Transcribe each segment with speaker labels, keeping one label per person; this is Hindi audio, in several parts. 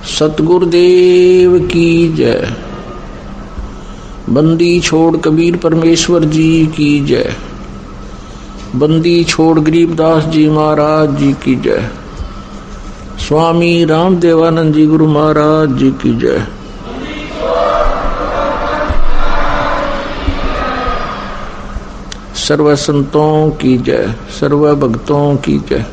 Speaker 1: सतगुरुदेव की जय। बंदी छोड़ कबीर परमेश्वर जी की जय। बंदी छोड़ गरीबदास जी महाराज जी की जय। स्वामी राम देवानंद जी गुरु महाराज जी की जय। सर्व संतों की जय, सर्व भक्तों की जय,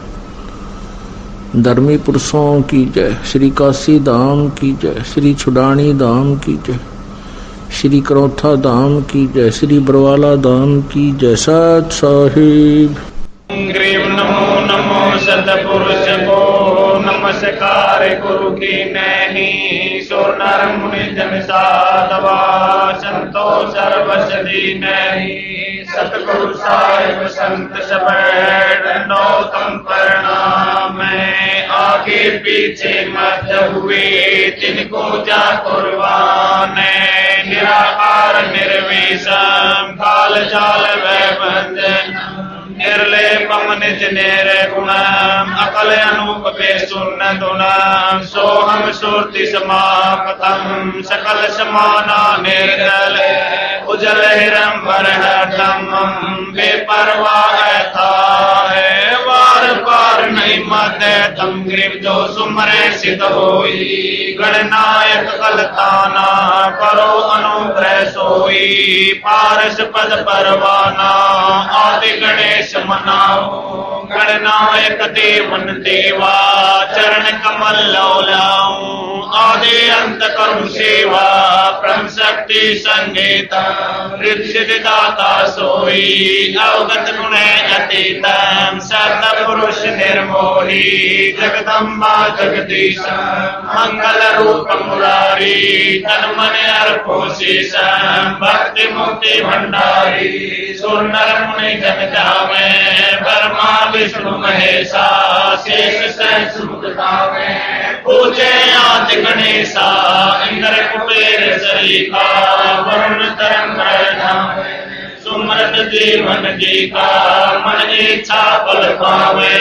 Speaker 1: धर्मी पुरुषों की जय। श्री काशी धाम की जय, श्री छुडानी धाम की जय, श्री करौथा धाम की जय, श्री बरवाला धाम की जय। सत साहिब
Speaker 2: नमो नमो सतपुरुष को नमस्कार गुरु की नहीं। सुर नर मुनि जन साधवा संतो सर्वसदी नहीं। सतगुरु साहिब संत सब नौतम प्रणाम। आगे पीछे मत हुए तिनको जा कुर्बान। निराकार निर्विषम काल जाल वै बंधन। निर्लेपम निज निर्गुणम अकल अनूप बेसुन्न दुनम। सोहम सुरति समापतम सकल समाना निर्दल। उजल हिरंबर हरदम बेपरवाह था है। वार पार नहीं मत तम ग्रीव जो सुमरे सिद्ध होई। गणनायक कलताना करो अनुग्रह सोई। पारस पद परवाना आदि गणेश मनाओ। गणनायक देवन देवा चरण कमल लौलाऊं। आदि अंत करुण सेवा ब्रह्म शक्ति संगीता। सिद्धि दाता सोई अवगत गुण अतीतम। सत पुरुष निर्मोही जगदम्बा जगदीश। मंगल रूप मुरारी तन मन अर्पो शीशम। भक्ति मुक्ति भंडारी सुर नर मुनि जन जावे। ब्रह्मा विष्णु महेशा शेष सहस्र मुख गावे। पूजे आदि गणेशा इंद्र कुबेर सरीखा। वरुण तरंग धामे सुमरत जीवन जी का। मन इच्छा बल पावे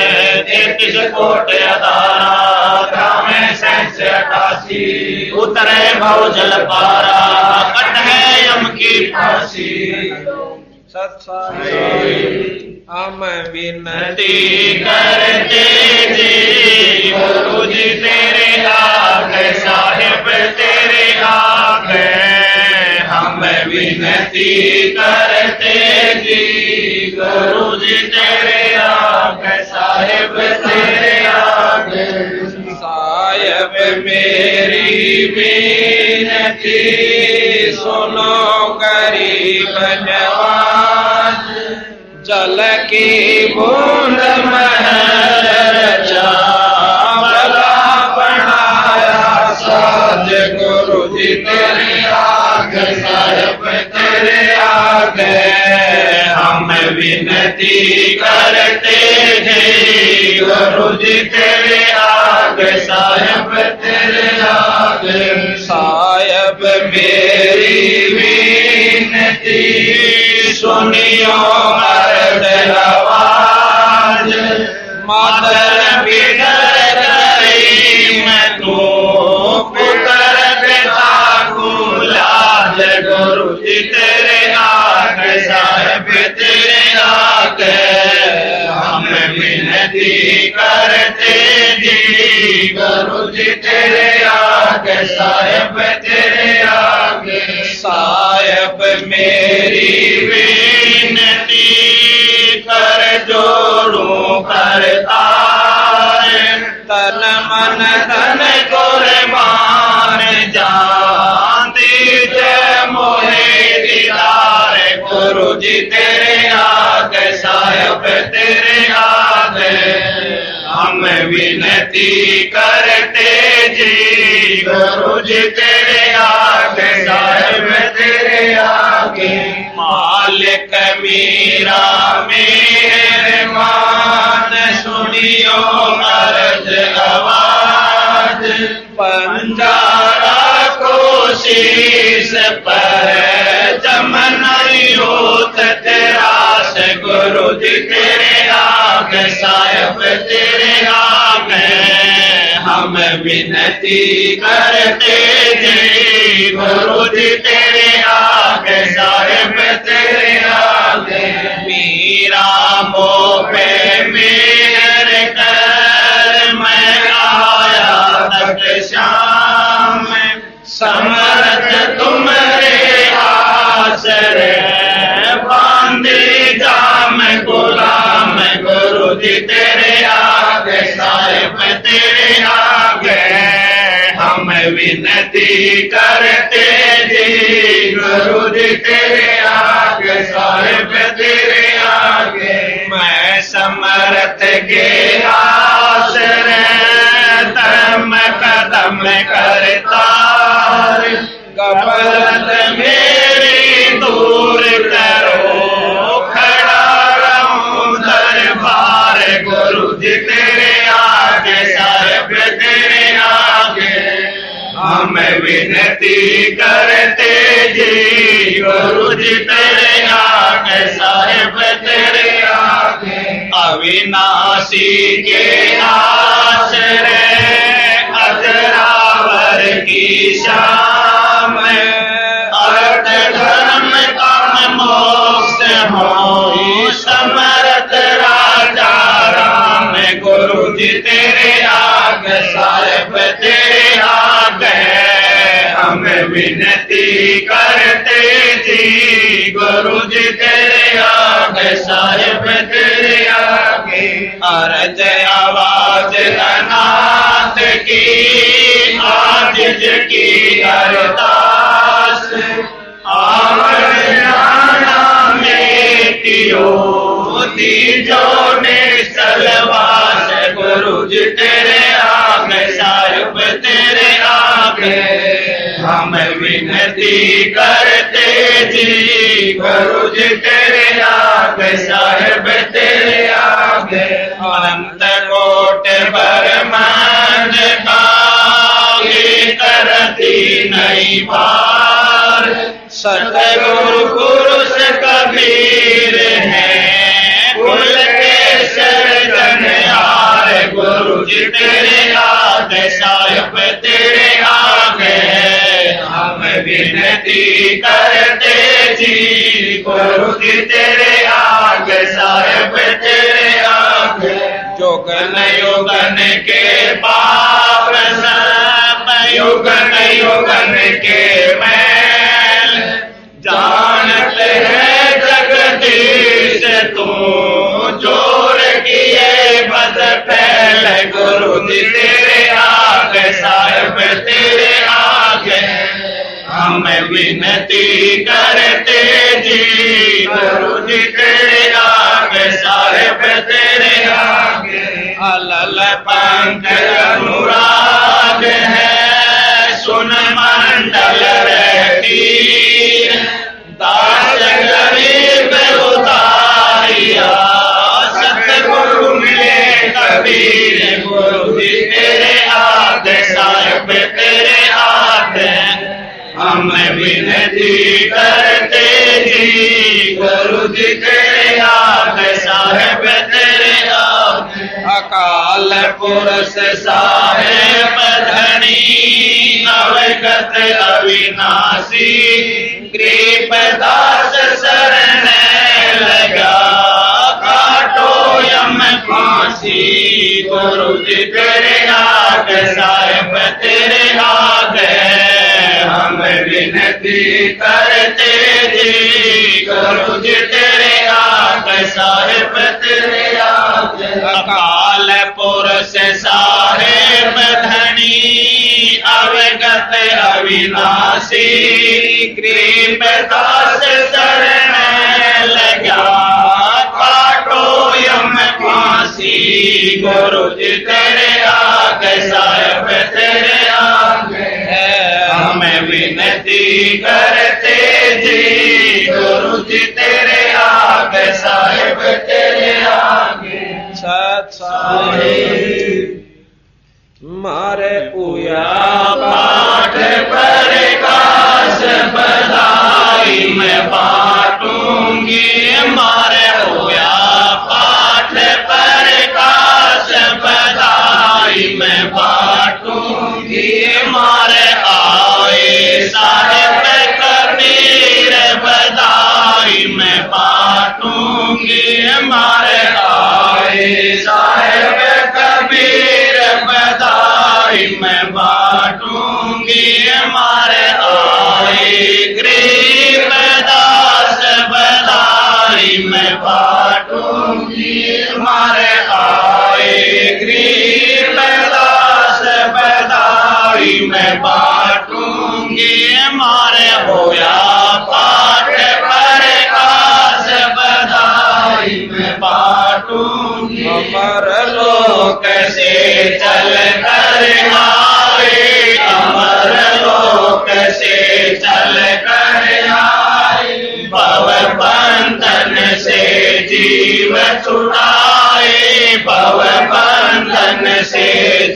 Speaker 2: 33 कोट अदारा। धामे सहस्र 88 उतरे भव जल पारा। कट है यम की फांसी। हम विनती करते जी गुरु जी तेरे आगे। साहिब तेरे आगे हम विनती करते जी गुरु जी तेरे आगे। साहिब तेरे आगे। साहिब मेरी विनती सुनो गरीब नवाज। जल की बूंद महर चावला बनाया साज। गुरु जी तेरे आगे साहिब तेरे आगे हम विनती करते हैं। गुरु जी तेरे आगे साहिब तेरे आगे। साहिब मेरी विनती सुनियो मर्द आवाज। मादर बिडर करी मैं तू पुत्र पिता को लाज। गुरु जी तेरे आगे साहिब तेरे आगे हम विनती करते जी। गुरु जी तेरे आगे साहिब तेरे आगे। साहिब मेरी विनती कर जोड़ू करतार। तन मन धन कुर्बान जान दीजे मोहे दीदार। गुरु जी तेरे आगे साहिब तेरे आगे हम विनती करते जी। गुरु जी तेरे आगे साहिब तेरे आगे। मालिक मीरा मेरे मान सुनियो अर्ज आवाज। पंजारा को शीश पर जमना यूथ तेरा से। गुरु जी तेरे आगे साहिब तेरे आगे हम विनती करते जी गुरु जी तेरे आगे साहिब तेरे आगे मीरा मो पे मेरे कर मैं आया तक शाम समर्थ तुम्हारे आसरे बांधे जाम गुलाम गुरु जी तेरे आगे साहिब तेरे आगे हम विनती करते जी गुरु जी तेरे आगे साहिब तेरे आगे मैं समर्थ के आसरे धर्म कदम करता गफलत मेरी दूर करो खड़ा रहूं दरबार गुरु जी तेरे आगे साहिब तेरे आगे हम विनती करते जी गुरु जी तेरे आगे साहिब तेरे आगे अविनाशी के आश्रय अजरावर की शाम अर्थ धर्म काम मोक्ष हो समर्थ राजा राम गुरु जी तेरे आगे साहिब तेरे आगे हम विनती करते जी गुरु जी तेरे आगे साहिब तेरे आगे अर्ज आवाज अनाथ की आजिज की अरदास आवरना मेटियो दीजो ने सलवास गुरु जी तेरे आगे साहिब तेरे आगे हम विनती करते जी गुरु जी तेरे आगे साहिब तेरे आगे अनंत कोट ब्रह्मांड का करती नहीं पार सतगुरु पुरुष कबीर है कुल के शरण यार गुरु जी तेरे आगे साहिब तेरे आगे हम विनती करते जी गुरु जी तेरे आगे साहिब तेरे आगे जोगन योगन के पाप सब युगन युगन के मैल जानते हैं जगदीश तू जोर किए बद फैल गुरु जी तेरे आगे साहिब तेरे आगे हम विनती करते जी गुरु जी तेरे आगे साहिब तेरे आगे अलल पंख अनुराग है सुन मंडल रहती दास गरीब उतारिया सतगुरु मिले कबीर गुरु जी तेरे आगे साहिब तेरे आगे हम विनती करते जी गुरु जी तेरे आगे साहिब तेरे आगे अकाल पुरुष साहेब धनी अवगत अविनाशी कृपदास शरण लगा काटो यम फांसी गुरु जी तेरे आगे साहिब तेरे आगे हम विनती करते जी गुरु जी तेरे आगे साहिब तेरे आगे अकाल पुरुष साहेब धनी अवगत अविनाशी कृपदास शरण लगा काटो यम फांसी गुरु जी तेरे आगे साहिब तेरे आगे हम विनती करते जी गुरु जी तेरे आगे साहिब तेरे आगे सत साहिब मारे पूया पाठ प्रकाश बधाई मैं बांटूंगी मारे पूया पाठ प्रकाश बधाई मैं बांटूंगी मारे आए साहेब कबीर बधाई मैं बांटूंगी मारे आए साहेब कबीर बधाई मैं बांटूंगी मारे आए गरीब दास बधाई मैं बांटूंगी मारे आए गरीब दास बधाई मैं बांटूंगी मारे होया पाठ प्रकाश बधाई मैं बांटूंगी अमर लोक से चल कर आए अमर लोक से चल कर आए भव बंधन से जीव छुड़ाए भव बंधन से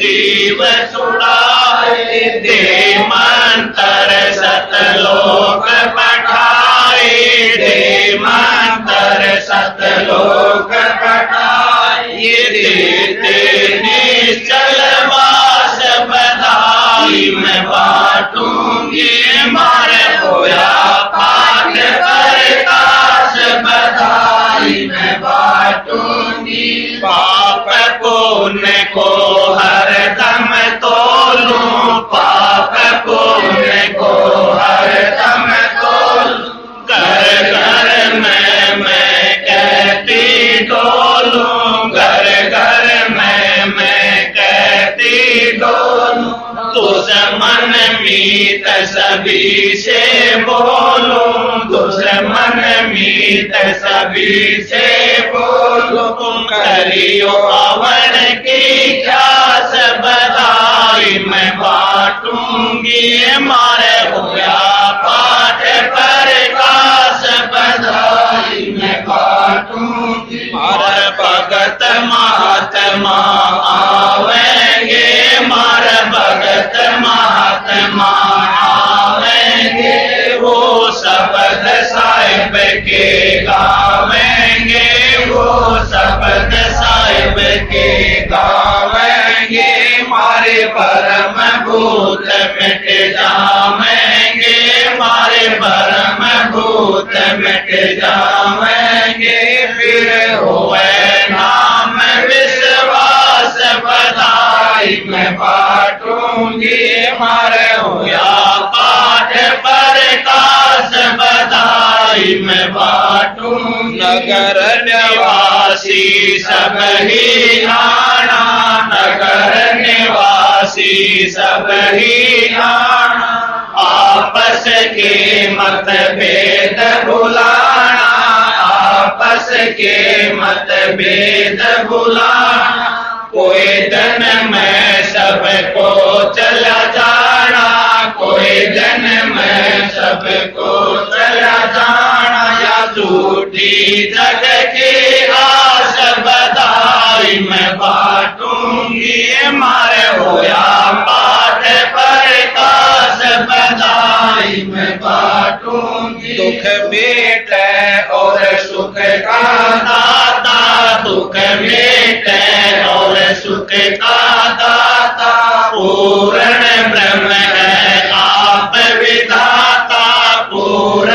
Speaker 2: जीव छुड़ाए दे मंत्र सतलोक पठाए दे मंत्र सतलोक पठाए ये देते निश्चल वास बधाई मैं बांटूंगी मारे होया पाठ प्रकाश बधाई मैं बांटूंगी पाप पुण्य को हर दम तोलूं पाप पुण्य को हर दम तोलूं घर घर में मैं कहती डोलूं घर घर में मैं कहती डोलूं दुश्मन मीत सभी से बोलूं दुश्मन मीत सभी से बोलूं तुम करियो अवन की ख्यास बधाई मैं बांटूंगी मारे होया पाठ प्रकाश बधाई मैं बांटूंगी मार भगत महात्मा आवेंगे मार भगत महात्मा आवेंगे वो शब्द साहिब के गावेंगे वो शब्द साहिब के गावेंगे मारे परम भूत मिट जावेंगे मारे परम भूत मिट जावेंगे फिर होवे नाम विश्वास बधाई मैं बांटूंगी मारे होया पाठ प्रकाश बधाई मैं बांटूंगी नगर निवासी सब ही आना नगर निवासी सब ही आना आपस के मतभेद भुलाना आपस के मतभेद भुलाना कोई दिन में सबको चला जाना कोई दिन में सबको चला जाना या झूठी जग की आस बधाई मैं बांटूंगी मारे होया पाठ प्रकाश बधाई मैं बांटूंगी दुख मेटे और सुख का दाता दुख मेटे और सुख का दाता पूर्ण ब्रह्म है आप विधाता पूर्ण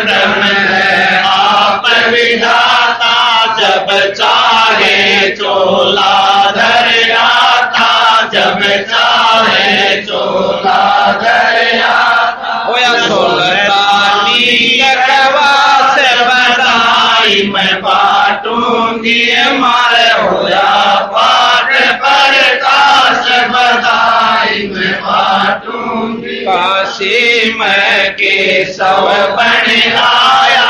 Speaker 2: ब्रह्म है आप विधाता जब चाहे चोला धर आता जब चाहे चोला धर आता होया सुल्तानी कवास बधाई मैं बांटूंगी मारे होया पाठ प्रकाश बधाई मैं बांटूंगी काशी में केशव बन आया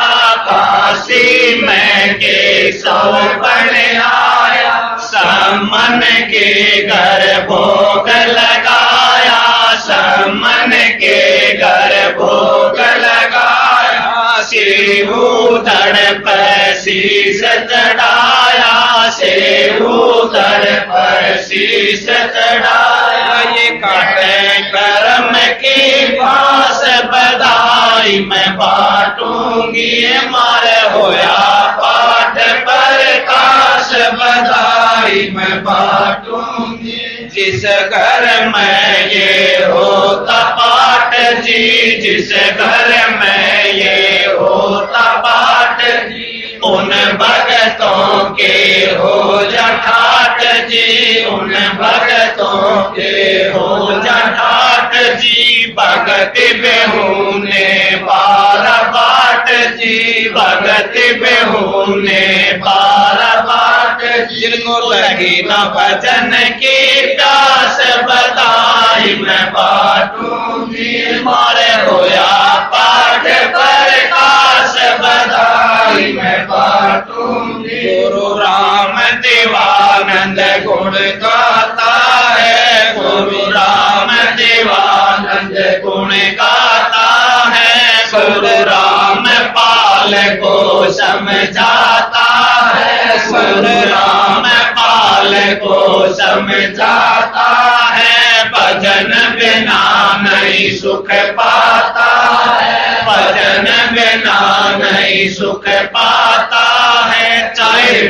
Speaker 2: काशी में केशव बन आया समन के घर भोग लगाया समन के घर भोग लगाया सेवूधड़ पर शीश चढ़ाया सेवूधड़ पर शीश चढ़ाया ये काटे कर्म की बास बधाई मैं बांटूंगी मारे होया पाठ प्रकाश बधाई मैं बांटूंगी जिस घर में ये होता पाठ जी, जिस घर में ये होता पाठ जी, उन भगतों के हो जा ठाठ जी, उन भगतों के हो जा ठाठ जी। भगत बेहुने पार बाट जी, भगत बेहुने पार बाट। जिनको लगी न भजन की प्यास बताई मैं बाटूंगी, मारे होया पाठ पर काश बधाई मैं बाटूंगी। गुरु राम देवानंद गुण गाता है, गुरु राम देवानंद गुण गाता है। गुरु राम पाल को समझाता है, गुरु राम पाल को समझाता है। भजन बिना नहीं सुख पाता है, भजन बिना नहीं सुख पाता है। चाहे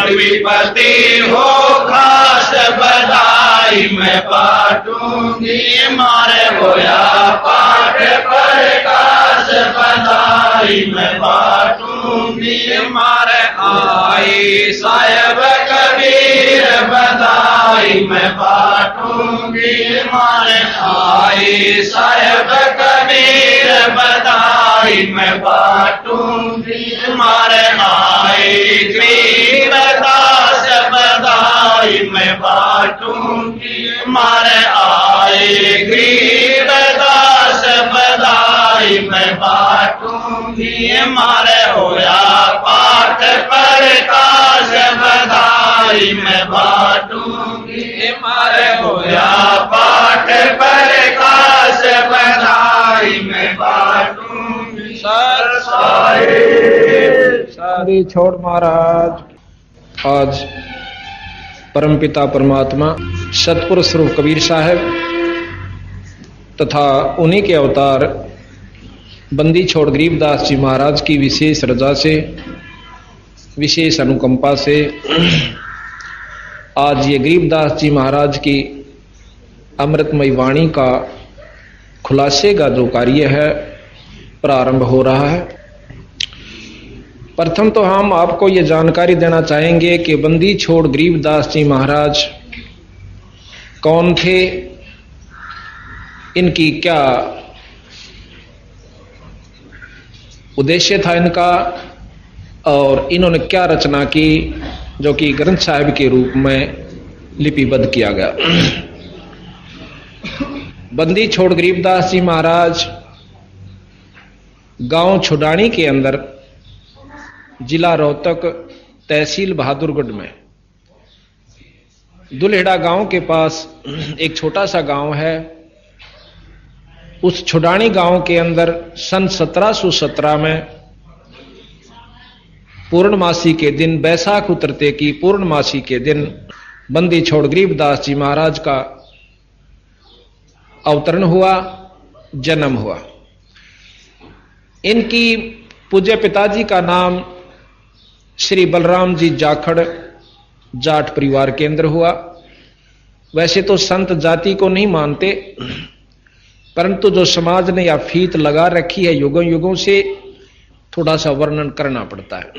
Speaker 2: विपत्ति हो खास बधाई मैं बाटूंगी, मारे होया पाठ पर काश बधाई मैं बाटूंगी। मारे आई साहेब कबीर बधाई मैं बाटूंगी, मारे आई साहेब कबीर बधाई मैं बाटूंगी। मारे आई गरीबदास बधाई मैं बाटूंगी, मारे आई गरीबदास बधाई मैं बाटूंगी। मारे होया पाठ पर काश बधाई मैं बाटूंगी, मारे होया पाठ पर काश बधाई मैं बाटूंगी। सर
Speaker 3: सारी छोड़ महाराज। आज परमपिता परमात्मा सतपुरुष स्वरूप कबीर साहब तथा उन्हीं के अवतार बंदी छोड़ गरीबदास जी महाराज की विशेष रजा से, विशेष अनुकंपा से आज ये गरीबदास जी महाराज की अमृतमयी वाणी का खुलासे का जो कार्य है प्रारंभ हो रहा है। प्रथम तो हम आपको ये जानकारी देना चाहेंगे कि बंदी छोड़ गरीबदास जी महाराज कौन थे, इनकी क्या उद्देश्य था इनका, और इन्होंने क्या रचना की जो कि ग्रंथ साहिब के रूप में लिपिबद्ध किया गया। बंदी छोड़ गरीबदास जी महाराज गांव छुडानी के अंदर, जिला रोहतक, तहसील बहादुरगढ़ में दुल्हेड़ा गांव के पास एक छोटा सा गांव है। उस छुडानी गांव के अंदर सन 1717 में पूर्णमासी के दिन, बैसाख उतरते की पूर्णमासी के दिन बंदी छोड़ गरीबदास जी महाराज का अवतरण हुआ, जन्म हुआ। इनकी पूज्य पिताजी का नाम श्री बलराम जी जाखड़ जाट परिवार के अंदर हुआ। वैसे तो संत जाति को नहीं मानते, परंतु जो समाज ने या फीत लगा रखी है युगों युगों से, थोड़ा सा वर्णन करना पड़ता है।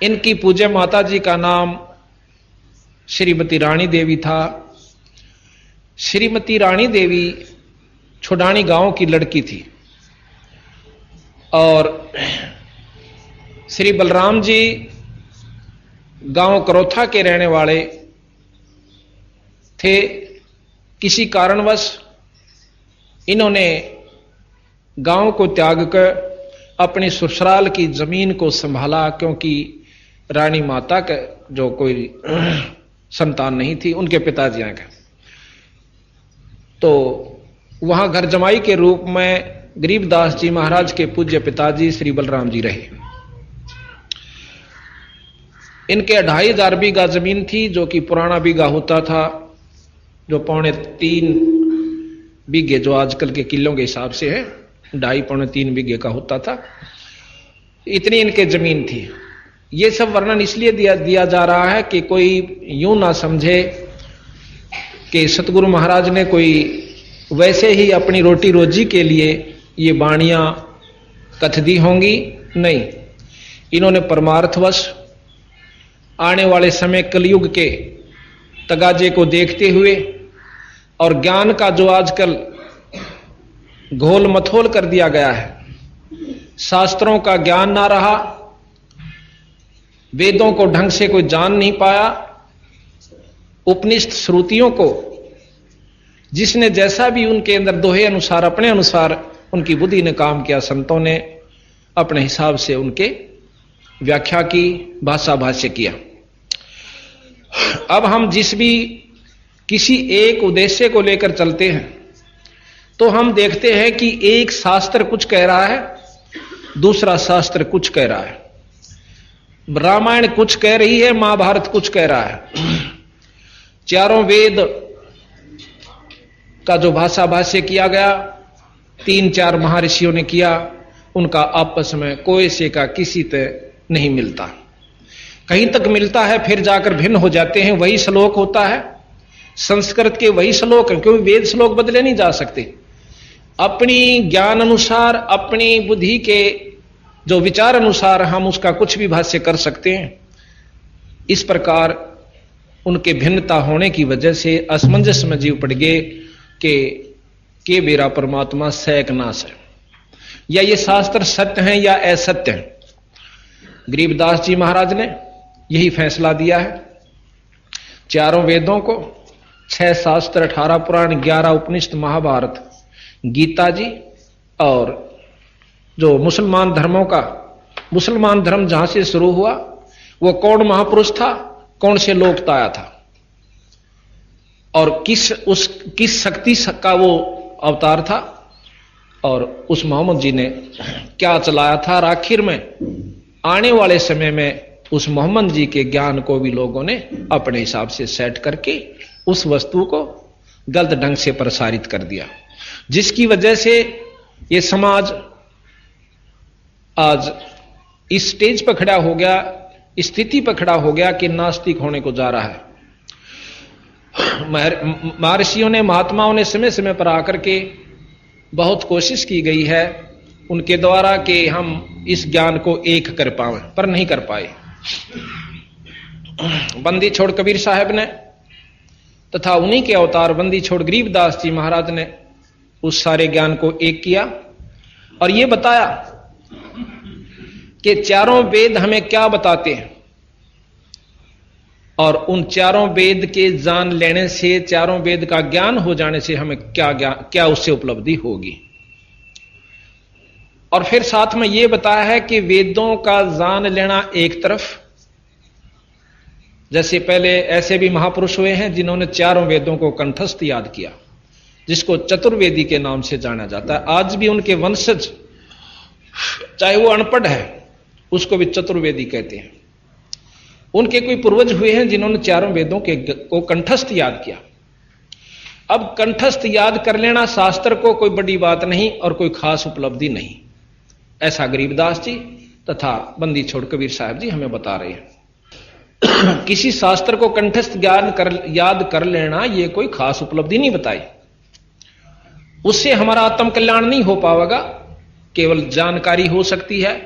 Speaker 3: इनकी पूज्य माता जी का नाम श्रीमती रानी देवी था। श्रीमती रानी देवी छुडानी गांव की लड़की थी और श्री बलराम जी गांव करोथा के रहने वाले थे। किसी कारणवश इन्होंने गांव को त्याग कर अपने ससुराल की जमीन को संभाला, क्योंकि रानी माता का जो कोई संतान नहीं थी उनके पिताजी का, तो वहां घर जमाई के रूप में गरीबदास जी महाराज के पूज्य पिताजी श्री बलराम जी रहे। इनके 2500 बीघा जमीन थी, जो कि पुराना बीघा होता था, जो 3.25 बीघे जो आजकल के किलों के हिसाब से है, 2.5-3 बीघे का होता था। इतनी इनके जमीन थी। ये सब वर्णन इसलिए दिया जा रहा है कि कोई यूं ना समझे कि सतगुरु महाराज ने कोई वैसे ही अपनी रोटी रोजी के लिए ये वाणियां कथ दी होंगी, नहीं। इन्होंने परमार्थवश आने वाले समय कलयुग के तगाजे को देखते हुए और ज्ञान का जो आजकल घोल मथोल कर दिया गया है, शास्त्रों का ज्ञान ना रहा, वेदों को ढंग से कोई जान नहीं पाया, उपनिषद श्रुतियों को जिसने जैसा भी उनके अंदर दोहे अनुसार अपने अनुसार उनकी बुद्धि ने काम किया, संतों ने अपने हिसाब से उनके व्याख्या की, भाषा भाष्य किया। अब हम जिस भी किसी एक उद्देश्य को लेकर चलते हैं तो हम देखते हैं कि एक शास्त्र कुछ कह रहा है, दूसरा शास्त्र कुछ कह रहा है। रामायण कुछ कह रही है, महाभारत कुछ कह रहा है। चारों वेद का जो भाषा भाष्य किया गया, 3-4 महर्षियों ने किया, उनका आपस में कोई से का किसी तरह नहीं मिलता। कहीं तक मिलता है, फिर जाकर भिन्न हो जाते हैं। वही श्लोक होता है, संस्कृत के वही श्लोक हैं, क्योंकि वेद श्लोक बदले नहीं जा सकते। अपनी ज्ञान अनुसार, अपनी बुद्धि के जो विचार अनुसार हम उसका कुछ भी भाष्य कर सकते हैं। इस प्रकार उनके भिन्नता होने की वजह से असमंजस में जीव पड़ गए कि मेरा परमात्मा सैक नाश है, या ये शास्त्र सत्य हैं या असत्य हैं। गरीबदास जी महाराज ने यही फैसला दिया है। चारों वेदों को, 6 शास्त्र, 18 पुराण, 11 उपनिषद, महाभारत, गीता जी, और जो मुसलमान धर्मों का, मुसलमान धर्म जहां से शुरू हुआ वो कौन महापुरुष था, कौन से लोक आया था, और किस शक्ति का वो अवतार था, और उस मोहम्मद जी ने क्या चलाया था। और आखिर में आने वाले समय में उस मोहम्मद जी के ज्ञान को भी लोगों ने अपने हिसाब से सेट करके उस वस्तु को गलत ढंग से प्रसारित कर दिया, जिसकी वजह से ये समाज आज इस स्टेज पर खड़ा हो गया, स्थिति पर खड़ा हो गया कि नास्तिक होने को जा रहा है। महर्षियों ने, महात्माओं ने समय समय पर आकर के बहुत कोशिश की गई है उनके द्वारा कि हम इस ज्ञान को एक कर पाए, पर नहीं कर पाए। बंदी छोड़ कबीर साहब ने तथा उन्हीं के अवतार बंदी छोड़ गरीबदास जी महाराज ने उस सारे ज्ञान को एक किया और यह बताया कि चारों वेद हमें क्या बताते हैं, और उन चारों वेद के जान लेने से, चारों वेद का ज्ञान हो जाने से हमें क्या उससे उपलब्धि होगी। और फिर साथ में यह बताया है कि वेदों का जान लेना एक तरफ, जैसे पहले ऐसे भी महापुरुष हुए हैं जिन्होंने चारों वेदों को कंठस्थ याद किया, जिसको चतुर्वेदी के नाम से जाना जाता है। आज भी उनके वंशज, चाहे वो अनपढ़ है, उसको भी चतुर्वेदी कहते हैं। उनके कोई पूर्वज हुए हैं जिन्होंने चारों वेदों को कंठस्थ याद किया। अब कंठस्थ याद कर लेना शास्त्र को कोई बड़ी बात नहीं और कोई खास उपलब्धि नहीं, ऐसा गरीबदास जी तथा बंदी छोड़ कबीर साहब जी हमें बता रहे हैं। किसी शास्त्र को कंठस्थ याद कर लेना यह कोई खास उपलब्धि नहीं बताई, उससे हमारा आत्म कल्याण नहीं हो पाएगा। केवल जानकारी हो सकती है।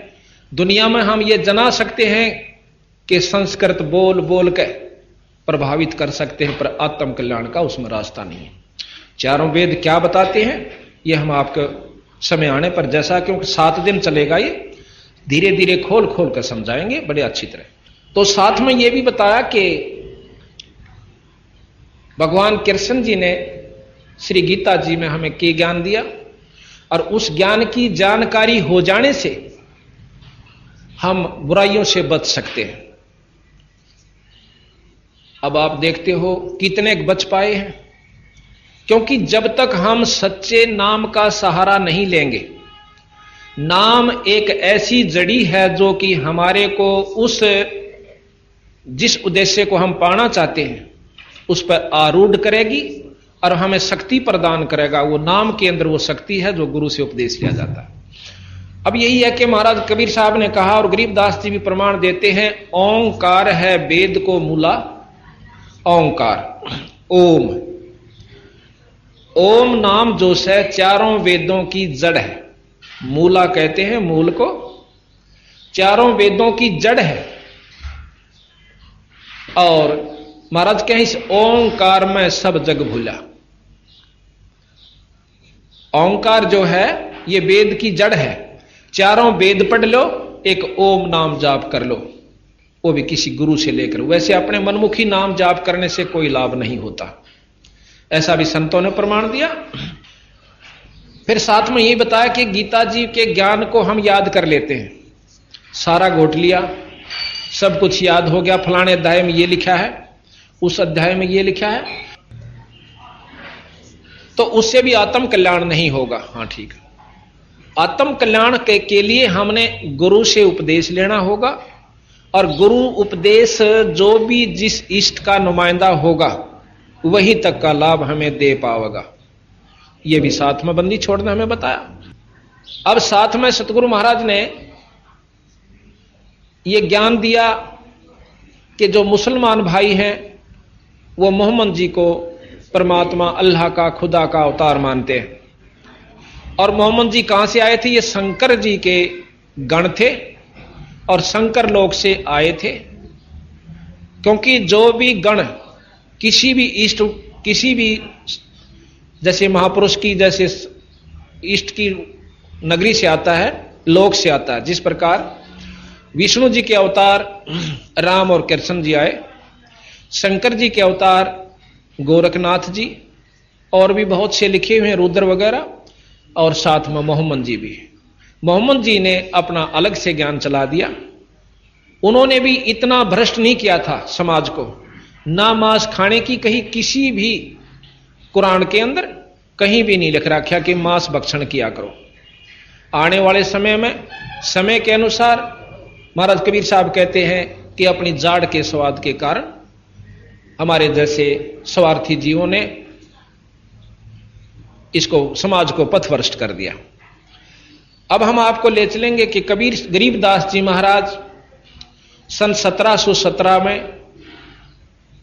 Speaker 3: दुनिया में हम ये जना सकते हैं कि संस्कृत बोल बोल के प्रभावित कर सकते हैं, पर आत्म कल्याण का उसमें रास्ता नहीं है। चारों वेद क्या बताते हैं ये हम आपको समय आने पर, जैसा क्योंकि 7 दिन चलेगा, ये धीरे धीरे खोल खोल कर समझाएंगे बड़े अच्छी तरह। तो साथ में यह भी बताया कि भगवान कृष्ण जी ने श्री गीता जी में हमें क्या ज्ञान दिया, और उस ज्ञान की जानकारी हो जाने से हम बुराइयों से बच सकते हैं। अब आप देखते हो कितने बच पाए हैं, क्योंकि जब तक हम सच्चे नाम का सहारा नहीं लेंगे, नाम एक ऐसी जड़ी है जो कि हमारे को जिस उद्देश्य को हम पाना चाहते हैं उस पर आरूढ़ करेगी और हमें शक्ति प्रदान करेगा। वो नाम के अंदर वो शक्ति है जो गुरु से उपदेश लिया जाता है। अब यही है कि महाराज कबीर साहब ने कहा और गरीबदास जी भी प्रमाण देते हैं, ओंकार है वेद को मूला, ओंकार ओम ओम नाम जो है चारों वेदों की जड़ है। मूला कहते हैं मूल को, चारों वेदों की जड़ है। और महाराज कहें इस ओंकार में सब जग भूला। ओंकार जो है ये वेद की जड़ है। चारों वेद पढ़ लो, एक ओम नाम जाप कर लो, वो भी किसी गुरु से लेकर। वैसे अपने मनमुखी नाम जाप करने से कोई लाभ नहीं होता, ऐसा भी संतों ने प्रमाण दिया। फिर साथ में ये बताया कि गीता जी के ज्ञान को हम याद कर लेते हैं, सारा घोट लिया, सब कुछ याद हो गया, फलाने अध्याय में ये लिखा है, उस अध्याय में ये लिखा है, तो उससे भी आत्म कल्याण नहीं होगा। हाँ ठीक है, आत्म कल्याण के लिए हमने गुरु से उपदेश लेना होगा, और गुरु उपदेश जो भी जिस इष्ट का नुमाइंदा होगा वही तक का लाभ हमें दे पाएगा। यह भी साथ में बंदी छोड़ने हमें बताया। अब साथ में सतगुरु महाराज ने यह ज्ञान दिया कि जो मुसलमान भाई हैं वो मोहम्मद जी को परमात्मा अल्लाह का खुदा का अवतार मानते हैं। और मोहम्मद जी कहां से आए थे? ये शंकर जी के गण थे और शंकर लोक से आए थे। क्योंकि जो भी गण किसी भी इष्ट, किसी भी जैसे महापुरुष की जैसे इष्ट की नगरी से आता है, लोक से आता है, जिस प्रकार विष्णु जी के अवतार राम और कृष्ण जी आए, शंकर जी के अवतार गोरखनाथ जी, और भी बहुत से लिखे हुए हैं रुद्र वगैरह, और साथ में मोहम्मद जी भी। मोहम्मद जी ने अपना अलग से ज्ञान चला दिया। उन्होंने भी इतना भ्रष्ट नहीं किया था समाज को, ना मांस खाने की कहीं किसी भी कुरान के अंदर कहीं भी नहीं लिख रखा कि मांस भक्षण किया करो। आने वाले समय में समय के अनुसार महाराज कबीर साहब कहते हैं कि अपनी जाड़ के स्वाद के कारण हमारे जैसे स्वार्थी जीवों ने इसको समाज को पथभ्रष्ट कर दिया। अब हम आपको ले चलेंगे कि कबीर गरीबदास जी महाराज सन 1717 में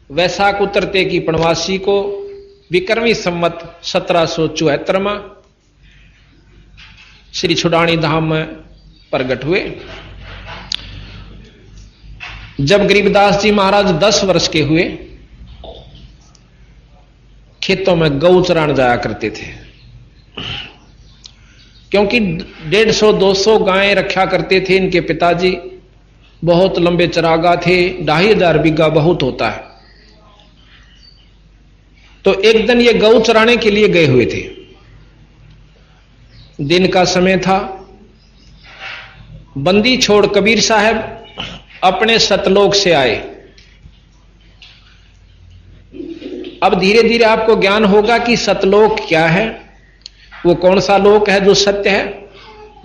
Speaker 3: वैशाख उतरते की पूर्णमासी को विक्रमी संवत 1774 में श्री छुड़ानी धाम में प्रकट हुए। जब गरीबदास जी महाराज 10 वर्ष के हुए, खेतों में गौ चराने जाया करते थे, क्योंकि 150-200 गायें रखा करते थे इनके पिताजी। बहुत लंबे चरागा थे, 2500 बीघा बहुत होता है। तो एक दिन ये गौ चराने के लिए गए हुए थे, दिन का समय था। बंदी छोड़ कबीर साहब अपने सतलोक से आए। अब धीरे धीरे आपको ज्ञान होगा कि सतलोक क्या है, वो कौन सा लोक है जो सत्य है।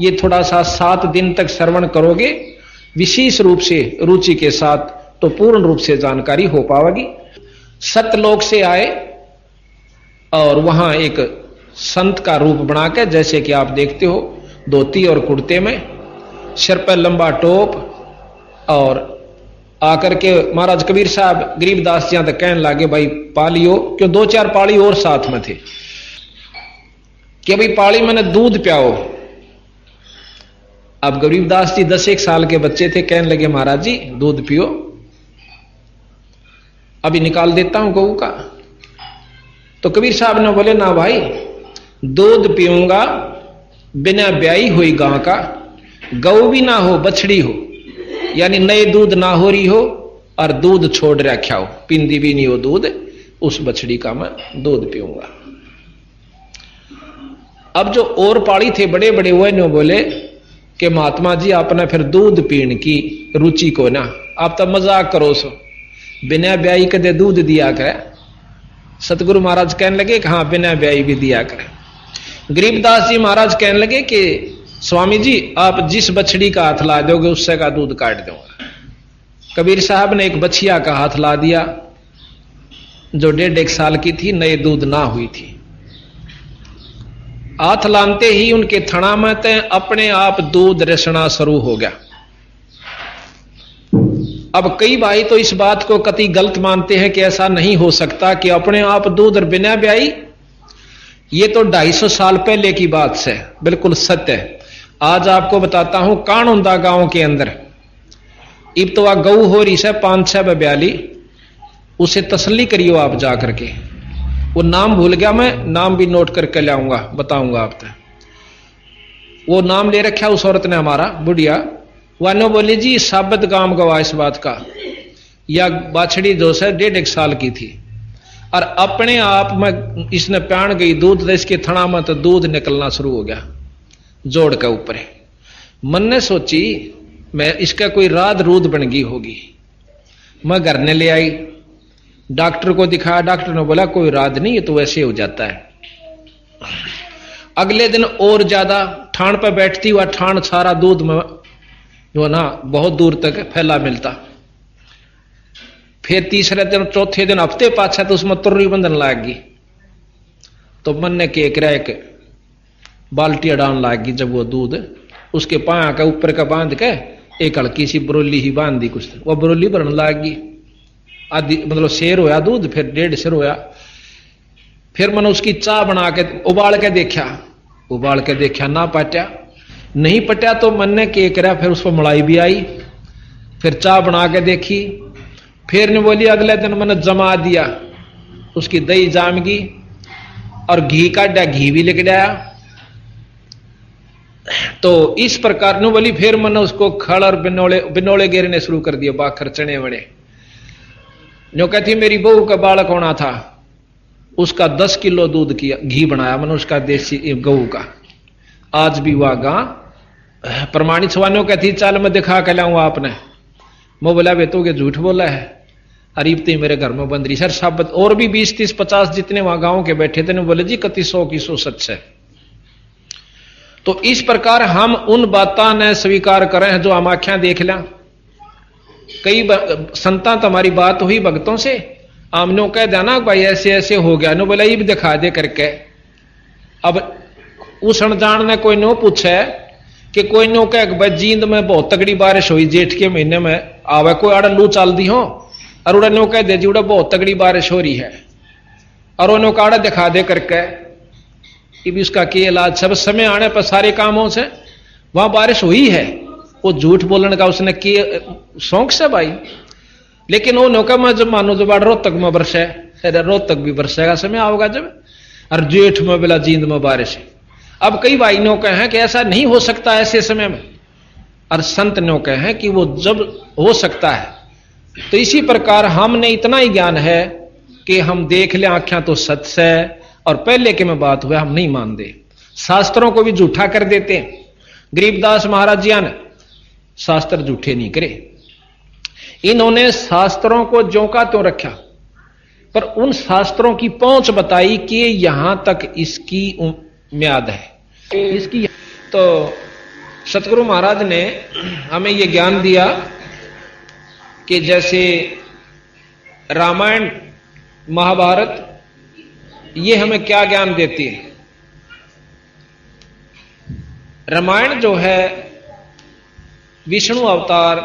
Speaker 3: ये थोड़ा सा 7 दिन तक श्रवण करोगे विशेष रूप से रुचि के साथ, तो पूर्ण रूप से जानकारी हो पाएगी। सतलोक से आए और वहां एक संत का रूप बनाकर, जैसे कि आप देखते हो, धोती और कुर्ते में, सिर पर लंबा टोप, और आकर के महाराज कबीर साहब गरीबदास जी तक कहने लगे, भाई पालियो, क्यों 2-4 पाली और साथ में थे, कि भाई पाली मैंने दूध पियाओ। अब गरीबदास जी 10-1 साल के बच्चे थे, कहने लगे महाराज जी दूध पियो, अभी निकाल देता हूं गऊ का। तो कबीर साहब ने बोले, ना भाई, दूध पीऊंगा बिना ब्याई हुई गां का, गऊ भी ना हो बछड़ी हो, यानी नए दूध ना हो रही हो और दूध छोड़ रखा हो, पिंदी भी नहीं हो दूध, उस बछड़ी का मैं दूध पीऊंगा। अब जो और पाड़ी थे बड़े बड़े, वो ने बोले कि महात्मा जी आपने फिर दूध पीने की रुचि को ना, आप तो मजाक करो सो, बिना ब्याई कदे दूध दिया करे। सतगुरु महाराज कहने लगे कि हाँ बिना ब्याई भी दिया करे। गरीबदास जी महाराज कहने लगे कि स्वामी जी आप जिस बछड़ी का हाथ ला दोगे उससे का दूध काट दूंगा। कबीर साहब ने एक बछिया का हाथ ला दिया जो 1.5 साल की थी, नए दूध ना हुई थी। हाथ लानते ही उनके थना में ते अपने आप दूध रसना शुरू हो गया। अब कई भाई तो इस बात को कतई गलत मानते हैं कि ऐसा नहीं हो सकता कि अपने आप दूध और बिना ब्याई, ये तो 250 साल पहले की बात है, बिल्कुल सत्य है। आज आपको बताता हूं कानूंदा गांव के अंदर इब तो आ गऊ हो रही है 5-6 ब्याली, उसे तसल्ली करियो आप जा करके। वो नाम भूल गया, मैं नाम भी नोट करके लाऊंगा, बताऊंगा आप तक। वो नाम ले रखा उस औरत ने हमारा, बुढ़िया। वानो बोली जी साबित गांव गवा इस बात का, या बाछड़ी जो है 1.5 साल की थी और अपने आप में इसने प्याण गई दूध, तो इसके थड़ा में तो दूध निकलना शुरू हो गया जोड़ के ऊपर। मन ने सोची मैं इसका कोई राध रूद बन गई होगी। मैं घर ने ले आई, डॉक्टर को दिखाया, डॉक्टर ने बोला कोई राध नहीं, ये तो वैसे हो जाता है। अगले दिन और ज्यादा ठाण पर बैठती हुआ, ठाण सारा दूध में जो ना बहुत दूर तक फैला मिलता। फिर तीसरे दिन, चौथे दिन, हफ्ते पाछा तो उसमें तुर्री बंधन लाग गई। तो मन ने के एक बाल्टी डालने लाग गई। जब वो दूध उसके पाया का ऊपर का बांध के एक हल्की सी बरोली ही बांध दी, कुछ वो बरोली भरने लाग गई। आधी मतलब शेर होया दूध, फिर 1.5 शेर होया। फिर मैंने उसकी चाय बना के उबाल के देखा ना पटा, नहीं पटा तो मन ने के करा, फिर उसको मलाई भी आई, फिर चाय बना के देखी। फिर ने बोली अगले दिन मैंने जमा दिया, उसकी दही जाम गई और घी काटा, घी भी लिख जाया। तो इस प्रकार ने बोली। फिर मैंने उसको खड़ और बिनोले गिरने शुरू कर दिए, बाखर चने बड़े। जो कहती मेरी बहू का बालक होना था, उसका 10 किलो दूध किया, घी बनाया मैंने उसका, देसी गऊ का। आज भी वह गां प्रमाणित सवानों कहती चल मैं दिखा के लाऊंगा आपने। मैं बोला बेटो के झूठ बोला है, अरीब तो मेरे घर में बंद रही सर साबत। और भी 20, 30, 50 जितने वहां गांव के बैठे थे, बोले जी कति 100 की 100 सच है। तो इस प्रकार हम उन बातों ने स्वीकार करें हैं जो हम आख्या देख लें। कई संता तो हमारी बात हुई भक्तों से, आमनो कह देना भाई ऐसे ऐसे हो गया, नो बोला ये भी दिखा दे करके। अब उस अनजान ने कोई नो पूछे कि कोई नो कह भाई जींद में बहुत तगड़ी बारिश हुई जेठ के महीने में, आवे कोई आड़ा लू चल दी हो, और उड़ा नो कह दे जी उड़ा बहुत तगड़ी बारिश हो रही है, और उन्होंने काड़ा दिखा दे करके। कि भी उसका के इलाज, सब समय आने पर सारे कामों से वहां बारिश हुई है, वो झूठ बोलने का उसने के शौक से भाई। लेकिन वो नौका में जब मानो जब रोहतक में बरसे, रोहतक भी बरसेगा समय आओगा जब, और जेठ में बेला जींद में बारिश है। अब कई भाई नौके हैं कि ऐसा नहीं हो सकता ऐसे समय में, और संत नौके हैं कि वो जब हो सकता है। तो इसी प्रकार हमने इतना ही ज्ञान है कि हम देख ले आंखें तो सच है, और पहले के में बात हुए हम नहीं मानते, शास्त्रों को भी झूठा कर देते। गरीबदास महाराज जी ने शास्त्र झूठे नहीं करे, इन्होंने शास्त्रों को ज्यों का त्यों रखा, पर उन शास्त्रों की पहुंच बताई कि यहां तक इसकी म्याद है इसकी। तो सतगुरु महाराज ने हमें यह ज्ञान दिया कि जैसे रामायण महाभारत ये हमें क्या ज्ञान देती है। रामायण जो है विष्णु अवतार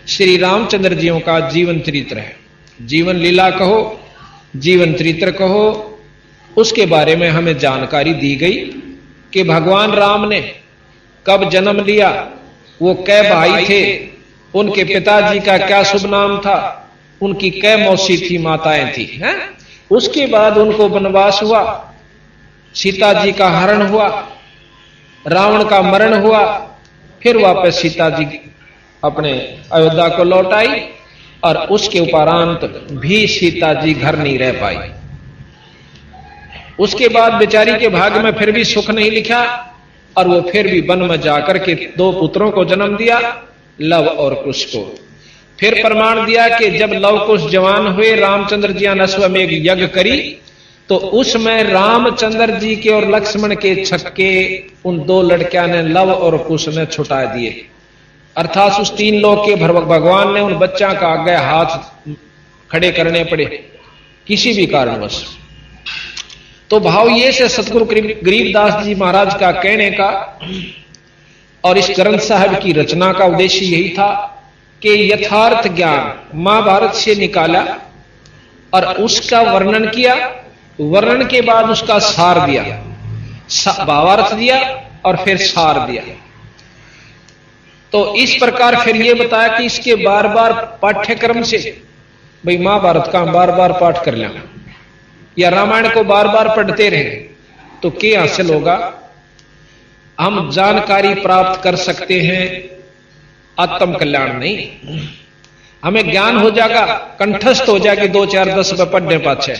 Speaker 3: श्री रामचंद्र जियों का जीवन चरित्र है। जीवन लीला कहो, जीवन चरित्र कहो, उसके बारे में हमें जानकारी दी गई कि भगवान राम ने कब जन्म लिया, वो कै भाई थे, उनके पिताजी का क्या शुभ नाम था, उनकी कै मौसी थी, माताएं थी, हैं? उसके बाद उनको वनवास हुआ, सीता जी का हरण हुआ, रावण का मरण हुआ, फिर वापस सीता जी अपने अयोध्या को लौट आई, और उसके उपरांत भी सीता जी घर नहीं रह पाई। उसके बाद बेचारी के भाग्य में फिर भी सुख नहीं लिखा, और वो फिर भी वन में जाकर के 2 पुत्रों को जन्म दिया, लव और कुश को। फिर प्रमाण दिया कि जब लव कुश जवान हुए, रामचंद्र जी ने अश्वमेघ यज्ञ करी, तो उसमें रामचंद्र जी के और लक्ष्मण के छक्के उन 2 लड़कियां ने लव और कुश ने छुटा दिए। अर्थात उस 3 लोक के भगवान ने उन बच्चा का आगे हाथ खड़े करने पड़े किसी भी कारणवश। तो भाव ये से सतगुरु गरीबदास जी महाराज का कहने का और इस ग्रंथ साहब की रचना का उद्देश्य यही था कि यथार्थ ज्ञान महाभारत से निकाला और उसका वर्णन किया, वर्णन के बाद उसका सार दिया, भावार्थ दिया और फिर सार दिया। तो इस प्रकार फिर ये बताया कि इसके बार बार पाठ्यक्रम से, भाई महाभारत का हम बार बार पाठ कर लें या रामायण को बार बार पढ़ते रहे तो क्या हासिल होगा? हम जानकारी प्राप्त कर सकते हैं, आत्म कल्याण नहीं। हमें ज्ञान हो जाएगा, कंठस्थ हो जाएगी 2 4 10 में पढ़ने पाछे,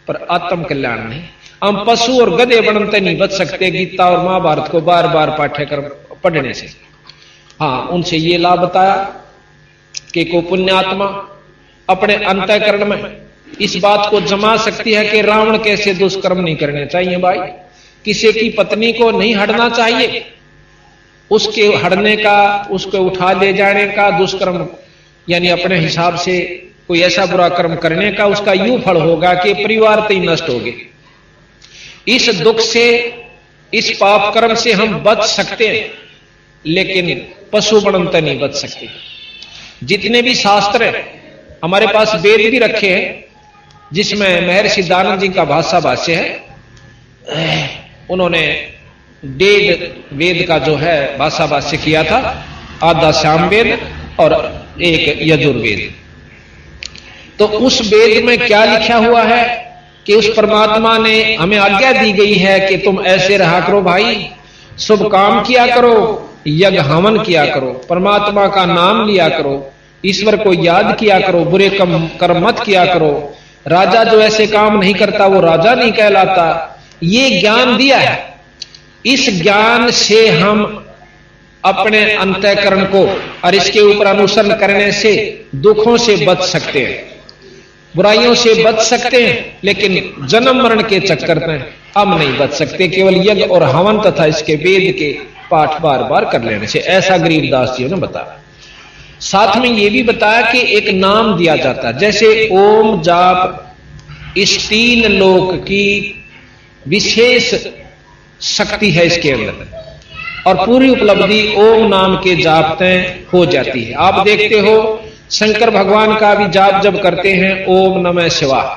Speaker 3: पर आत्म कल्याण नहीं। हम पशु और गधे बनते नहीं बच सकते गीता और महाभारत को बार बार पाठ्यक्रम पढ़ने से। हाँ, उनसे ये लाभ बताया कि को पुण्यात्मा अपने अंतःकरण में इस बात को जमा सकती है कि रावण कैसे दुष्कर्म नहीं करने चाहिए। भाई, किसी की पत्नी को नहीं हड़ना चाहिए, उसके हड़ने का, उसको उठा ले जाने का, दुष्कर्म यानी अपने हिसाब से कोई ऐसा बुरा कर्म करने का उसका यूं फल होगा कि परिवार तक नष्ट होगे। इस दुख से, इस पाप कर्म से हम बच सकते हैं, लेकिन पशु बनते नहीं बच सकते। जितने भी शास्त्र हैं, हमारे पास वेद भी रखे हैं, जिसमें महर्षि दानव जी का भाषा भाष्य है। उन्होंने 1.5 वेद का जो है भाषा भाष्य किया था, आधा साम वेद और एक यजुर्वेद। तो उस वेद में क्या लिखा हुआ है कि उस परमात्मा ने हमें आज्ञा दी गई है कि तुम ऐसे रहा करो भाई, शुभ काम किया करो, यज्ञ हवन किया करो, परमात्मा का नाम लिया करो, ईश्वर को याद किया करो, बुरे कर्म मत किया करो। राजा जो ऐसे काम नहीं करता वो राजा नहीं कहलाता। ये ज्ञान दिया है। इस ज्ञान से हम अपने अंतःकरण को और इसके ऊपर अनुसरण करने से दुखों से बच सकते हैं, बुराइयों से बच सकते हैं, लेकिन जन्म मरण के चक्कर में हम नहीं बच सकते। केवल यज्ञ और हवन तथा इसके वेद के पाठ बार बार कर लेने से, ऐसा गरीबदास जी ने बताया। साथ में यह भी बताया कि एक नाम दिया जाता है, जैसे ओम जाप, इस 3 लोक की विशेष शक्ति है इसके अंदर, और पूरी उपलब्धि ओम नाम के जाप से हो जाती है। आप देखते हो शंकर भगवान का भी जाप जब करते हैं ओम नमः शिवाय,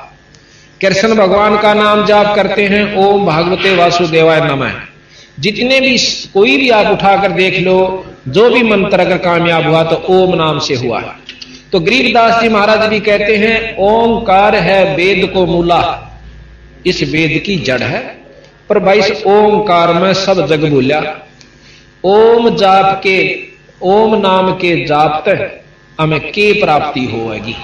Speaker 3: कृष्ण भगवान का नाम जाप करते हैं ओम भागवते वासुदेवाय नमः। जितने भी कोई भी आप उठाकर देख लो, जो भी मंत्र अगर कामयाब हुआ तो ओम नाम से हुआ है। तो गरीबदास जी महाराज भी कहते हैं ओंकार है वेद को मूला, इस वेद की जड़ है, पर भाई इस ओंकार में सब जग भूला। ओम जाप के, ओम नाम के जाप तक हमें के प्राप्ति होगी,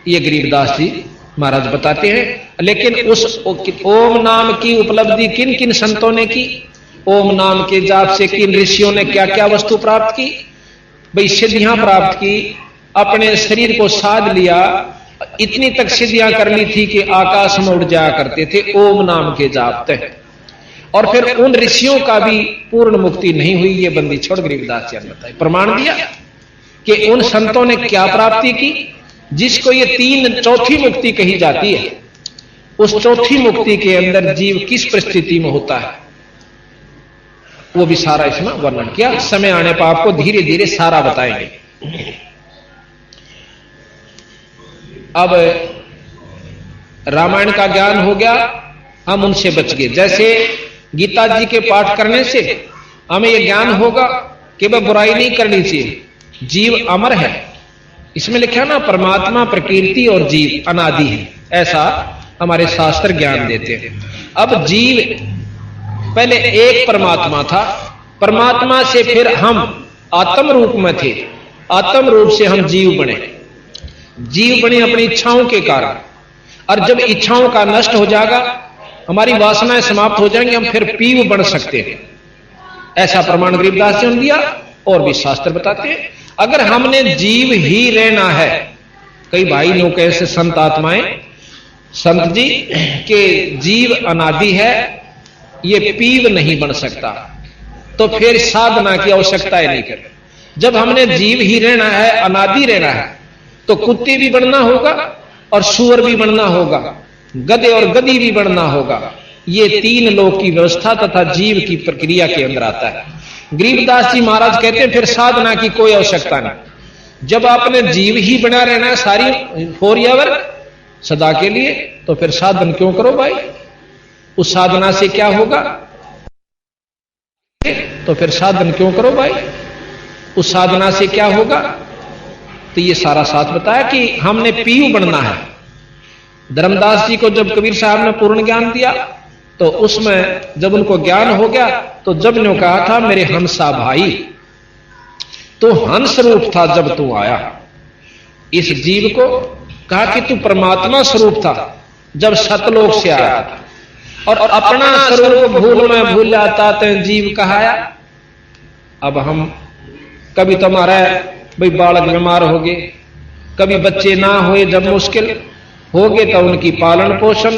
Speaker 3: ये गरीबदास जी महाराज बताते हैं। लेकिन उस ओम नाम की उपलब्धि किन किन संतों ने की, ओम नाम के जाप से किन ऋषियों ने क्या क्या वस्तु प्राप्त की? भाई सिद्धियां प्राप्त की, अपने शरीर को साध लिया, इतनी तक सिद्धियां कर ली थी कि आकाश में उड़ जाया करते थे ओम नाम के जाप तक। और फिर उन ऋषियों का भी पूर्ण मुक्ति नहीं हुई, ये बंदी छोड़ गरीबदास जी ने बताया, प्रमाण दिया कि उन संतों ने क्या प्राप्ति की, जिसको ये चौथी मुक्ति कही जाती है। उस चौथी मुक्ति के अंदर जीव किस परिस्थिति में होता है, वो भी सारा इसमें वर्णन किया। समय आने पर आपको धीरे धीरे सारा बताएंगे। अब रामायण का ज्ञान हो गया, हम उनसे बच गए। जैसे गीता जी के पाठ करने से हमें यह ज्ञान होगा कि वह बुराई नहीं करनी चाहिए, जीव अमर है। इसमें लिखा ना परमात्मा, प्रकृति और जीव अनादि है, ऐसा हमारे शास्त्र ज्ञान देते हैं। अब जीव पहले एक परमात्मा था, परमात्मा से फिर हम आत्म रूप में थे, आत्म रूप से हम जीव बने। जीव बने अपनी इच्छाओं के कारण, और जब इच्छाओं का नष्ट हो जाएगा, हमारी वासनाएं समाप्त हो जाएंगी, हम फिर पीव बन सकते हैं। ऐसा प्रमाण गरीबदास जी ने दिया और भी शास्त्र बताते हैं। अगर हमने जीव ही रहना है, कई भाई लोग ऐसे संत आत्माएं, संत जी के जीव अनादि है, ये पीव नहीं बन सकता, तो फिर साधना की आवश्यकता ही नहीं कर। जब हमने जीव ही रहना है, अनादि रहना है, तो कुत्ते भी बनना होगा और सूअर भी बनना होगा, गधे और गधी भी बनना होगा। ये 3 लोक की व्यवस्था तथा जीव की प्रक्रिया के अंदर आता है। गरीबदास जी महाराज कहते हैं फिर साधना की कोई आवश्यकता नहीं। जब आपने जीव ही बना रहना है, सारी 4 ईयर सदा के लिए, तो फिर साधन क्यों करो भाई? उस साधना से क्या होगा? तो फिर साधन क्यों करो भाई? उस साधना से क्या होगा? तो ये सारा साथ बताया कि हमने पीयू बनना है। धर्मदास जी को जब कबीर साहब ने पूर्ण ज्ञान दिया, तो उसमें जब उनको ज्ञान हो गया, तो जब ने कहा था मेरे हंसा भाई, तो हंस रूप था जब तू आया। इस जीव को कहा कि तू परमात्मा स्वरूप था जब सतलोक से आया था, और अपना स्वरूप भूल में भूल जाता तो जीव कहाया। अब हम कभी तो हमारा भाई बालक बीमार हो गए, कभी बच्चे ना हुए जब मुश्किल हो गए तो उनकी पालन पोषण,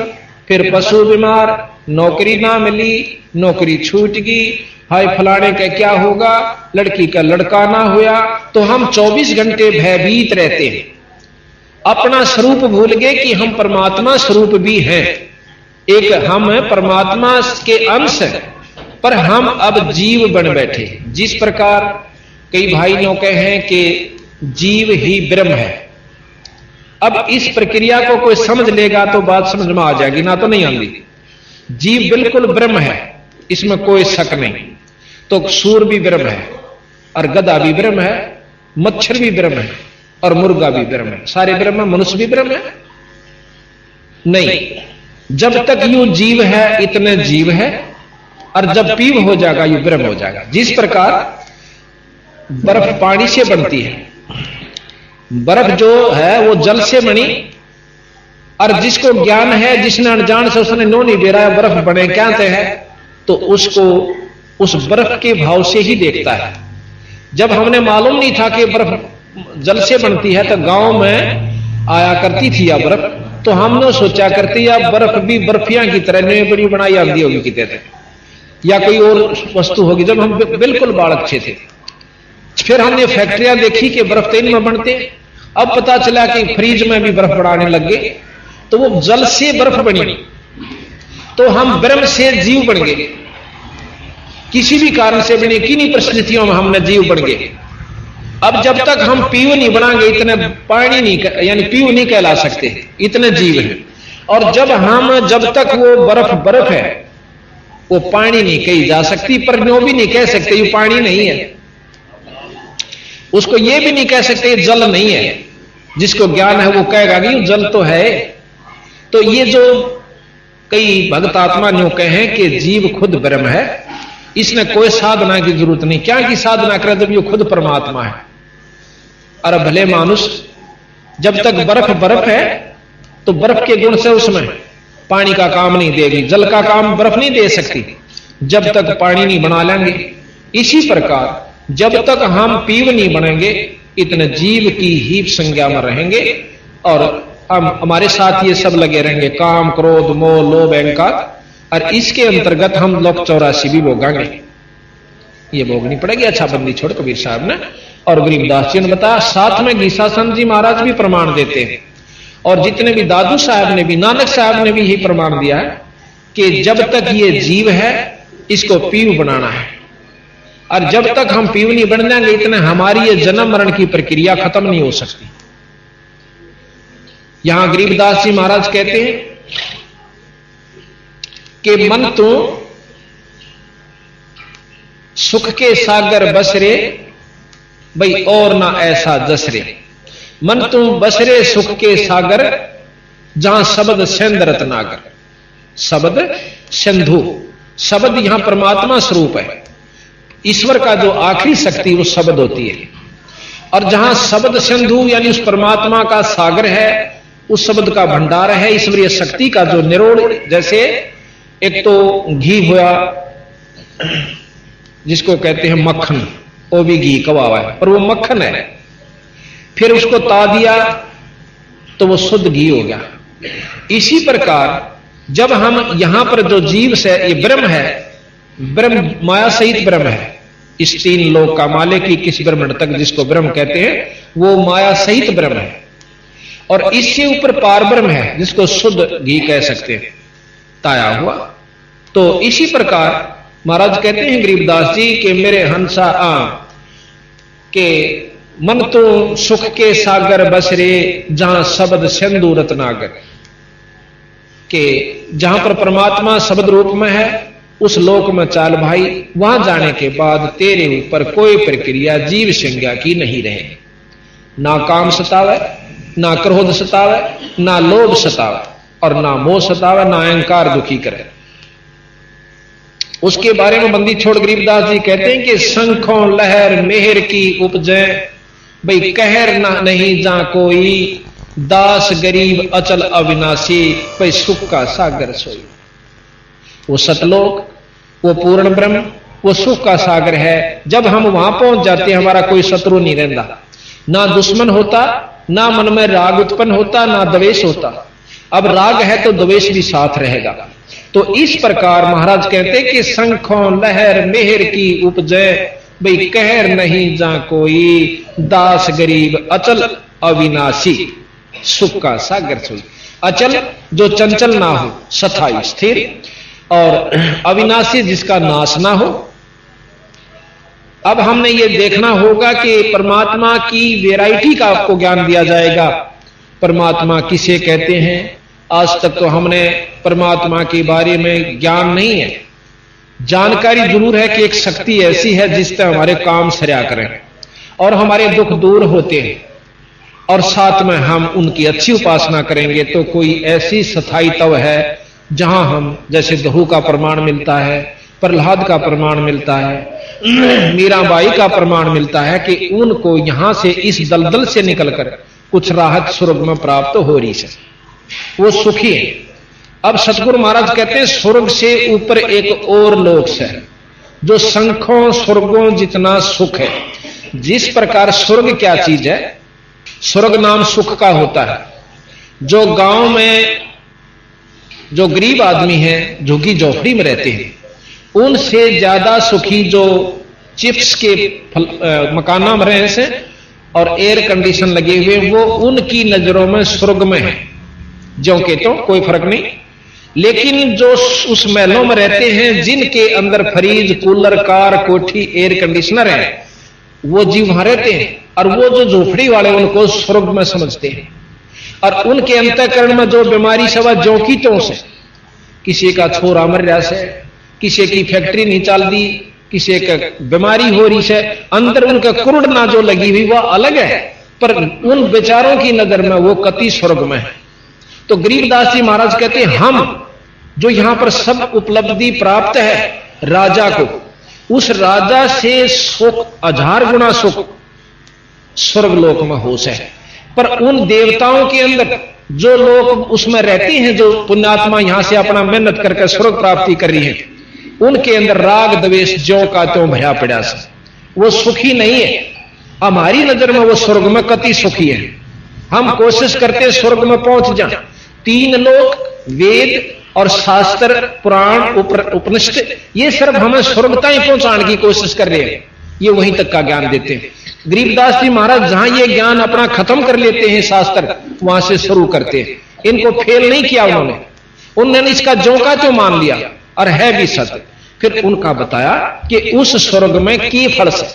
Speaker 3: फिर पशु बीमार, नौकरी ना मिली, नौकरी छूट गई, हाय फलाने का क्या होगा, लड़की का लड़का ना हुआ, तो हम 24 घंटे भयभीत रहते हैं। अपना स्वरूप भूल गए कि हम परमात्मा स्वरूप भी हैं। एक हम परमात्मा के अंश हैं, पर हम अब जीव बन बैठे। जिस प्रकार कई भाइयों कहे हैं कि जीव ही ब्रह्म है। अब इस प्रक्रिया को कोई समझ लेगा तो बात समझ में आ जाएगी, ना तो नहीं आती। जीव बिल्कुल ब्रह्म है, इसमें कोई शक नहीं। तो सूर भी ब्रह्म है, और गधा भी ब्रह्म है, मच्छर भी ब्रह्म है, और मुर्गा भी ब्रह्म है। सारे ब्रह्म है। मनुष्य भी ब्रह्म है? नहीं। जब तक यू जीव है इतने जीव है, और जब पीव हो जाएगा यू ब्रह्म हो जाएगा। जिस प्रकार बर्फ पानी से बनती है, बर्फ जो है वो जल से बनी, और जिसको ज्ञान है, जिसने अनजान से उसने नो नहीं दे रहा है बर्फ बने क्या है, तो उसको उस बर्फ के भाव से ही देखता है। जब हमने मालूम नहीं था कि बर्फ जल से बनती है, तो गांव में आया करती थी या बर्फ, तो हमने सोचा करती या बर्फ भी बर्फियां की तरह नई बड़ी बनाई आती होगी कितने थे, या कोई और वस्तु होगी। जब हम बिल्कुल बालक थे, फिर हमने फैक्ट्रियां देखी कि बर्फ तेल में बनते। अब पता चला कि फ्रिज में भी बर्फ बनाने लग गए, तो वो जल से बर्फ बनी। तो हम ब्रह्म से जीव बन गए, किसी भी कारण से बने, किन्हीं परिस्थितियों में हमने जीव बन गए। अब जब तक हम पीयू नहीं बनाएंगे, इतने पानी नहीं, यानी पीयू नहीं कहला सकते, इतने जीव हैं। और जब तक वो बर्फ है, वो पानी नहीं कही जा सकती, पर नो भी नहीं कह सकते ये पानी नहीं है। उसको ये भी नहीं कह सकते जल नहीं है। जिसको ज्ञान है वो कहेगा कि जल तो है। तो ये जो कई भक्त आत्मा न्यू कहे कि जीव खुद ब्रह्म है, इसने कोई साधना की जरूरत नहीं। क्या की साधना करे जब ये खुद परमात्मा है। अरे भले मानुष जब तक बर्फ है, तो बर्फ के गुण से उसमें पानी का काम नहीं देगी, जल का काम बर्फ नहीं दे सकती जब तक पानी नहीं बना लेंगे। इसी प्रकार जब तक हम पीव नहीं बनेंगे, इतने जीव की ही संज्ञा में रहेंगे, और हम हमारे साथ ये सब लगे रहेंगे, काम क्रोध मोह लोभ अहंकार, और इसके अंतर्गत हम लोग 84 भी भोगांगे। ये भोगनी पड़ेगी। अच्छा बंदी छोड़ कबीर साहब ने और गरीबदास जी ने बताया। साथ में गीसासन जी महाराज भी प्रमाण देते हैं, और जितने भी दादू साहब ने भी, नानक साहब ने भी यही प्रमाण दिया है कि जब तक ये जीव है इसको पीव बनाना है, और जब तक हम पीव नहीं बन जाएंगे, इतने हमारी ये जन्म मरण की प्रक्रिया खत्म नहीं हो सकती। यहां गरीबदास जी महाराज कहते हैं कि मन तो सुख के सागर बसरे, भाई और ना ऐसा जसरे। मन तू बसरे सुख के सागर, जहां शब्द सिंध रत्नागर। शब्द सिंधु, शब्द यहां परमात्मा स्वरूप है। ईश्वर का जो आखिरी शक्ति वो शब्द होती है, और जहां शब्द सिंधु यानी उस परमात्मा का सागर है, उस शब्द का भंडार है, ईश्वरीय शक्ति का जो निरोड़। जैसे एक तो घी हुआ जिसको कहते हैं मक्खन, वो भी घी का हुआ है पर वो मक्खन है। फिर उसको ता दिया तो वो शुद्ध घी हो गया। इसी प्रकार जब हम यहां पर जो जीव से ये ब्रह्म है, ब्रह्म माया सहित ब्रह्म है, इस 3 लोक का मालिक की किस ब्रह्म तक जिसको ब्रह्म कहते हैं वो माया सहित ब्रह्म है, और इससे ऊपर पार ब्रह्म है जिसको शुद्ध घी कह सकते हैं, ताया हुआ। तो इसी प्रकार महाराज कहते हैं गरीबदास जी के मेरे हंसा के मन तो सुख के सागर बसरे, जहां शब्द सिंधु रत्नागर। कि जहां पर परमात्मा शब्द रूप में है उस लोक में चाल भाई, वहां जाने के बाद तेरे ऊपर कोई प्रक्रिया जीव संज्ञा की नहीं रहे। ना काम सतावे, ना क्रोध सतावे, ना लोभ सतावे और ना मोह सतावे, ना अहंकार दुखी करे। उसके बारे में बंदी छोड़ गरीबदास जी कहते हैं कि शंखों लहर मेहर की उपजे, भाई कहर ना नहीं जा कोई, दास गरीब अचल अविनाशी, भाई सुख का सागर सोई। वो सतलोक, वो पूर्ण ब्रह्म, वो सुख का सागर है। जब हम वहां पहुंच जाते हैं हमारा कोई शत्रु नहीं रहता, ना दुश्मन होता, ना मन में राग उत्पन्न होता, ना द्वेष होता। अब राग है तो द्वेष भी साथ रहेगा। तो इस प्रकार महाराज कहते कि शंखों लहर मेहर की उपजे, भाई कहर नहीं जा कोई, दास गरीब अचल अविनाशी, सुख का सागर सोई। अचल जो चंचल ना हो, सथाई स्थिर, और अविनाशी जिसका नाश ना हो। अब हमने ये देखना होगा कि परमात्मा की वैरायटी का आपको ज्ञान दिया जाएगा। परमात्मा किसे कहते हैं, आज तक तो हमने परमात्मा के बारे में ज्ञान नहीं है। जानकारी जरूर है कि एक शक्ति ऐसी है जिससे हमारे काम सरया करें और हमारे दुख दूर होते हैं, और साथ में हम उनकी अच्छी उपासना करेंगे तो कोई ऐसी स्थायी तव है जहां हम, जैसे दहू का प्रमाण मिलता है, प्रहलाद का प्रमाण मिलता है, मीराबाई का प्रमाण मिलता है कि उनको यहां से इस दलदल से निकलकर कुछ राहत स्वर्ग में प्राप्त हो रही है, वो सुखी है। अब सतगुरु महाराज कहते हैं स्वर्ग से ऊपर एक और लोक है जो शंखों स्वर्गों जितना सुख है। जिस प्रकार स्वर्ग क्या चीज है, स्वर्ग नाम सुख का होता है। जो गांव में जो गरीब आदमी हैं, झुग्गी झोपड़ी में रहते हैं, उनसे ज्यादा सुखी जो चिप्स के मकाना में रहे से और एयर कंडीशन लगे हुए, वो उनकी नजरों में स्वर्ग में है। जो के तो कोई फर्क नहीं। लेकिन जो उस महलों में रहते हैं जिनके अंदर फ्रीज, कूलर, कार, कोठी, एयर कंडीशनर है, वो जीव वहां रहते हैं, और वो जो झोपड़ी वाले उनको स्वर्ग में समझते हैं। और उनके अंतःकरण में जो बीमारी सवा जो की तो से, किसी का छोरा मर रहा से, किसी की फैक्ट्री नहीं चल दी, किसी का बीमारी हो रही है, अंदर उनका कुरुड़ना जो लगी हुई वह अलग है, पर उन बेचारों की नजर में वो कति स्वर्ग में है। तो गरीबदास जी महाराज कहते हैं हम जो यहां पर सब उपलब्धि प्राप्त है राजा को, उस राजा से सुख 1000 गुना सुख स्वर्ग लोक में हो से। पर उन देवताओं के अंदर जो लोग उसमें रहते हैं, जो पुण्यात्मा यहां से अपना मेहनत करके स्वर्ग प्राप्ति कर रही है, उनके अंदर राग द्वेष ज्यों का त्यों भया पड़ा से, वो सुखी नहीं है। हमारी नजर में वो स्वर्ग में कति सुखी है। हम कोशिश करते स्वर्ग में पहुंच जाए। 3 लोक, वेद और शास्त्र, पुराण, उपनिषद, ये सिर्फ हमें स्वर्ग तक पहुंचाने की कोशिश कर रहे हैं, ये वहीं तक का ज्ञान देते हैं। गरीबदास जी महाराज जहां ये ज्ञान अपना खत्म कर लेते हैं शास्त्र, वहां से शुरू करते हैं। इनको फेल नहीं किया उन्होंने इसका ज्यों का त्यों मान लिया और है भी सत्य। फिर उनका बताया कि उस स्वर्ग में की फल से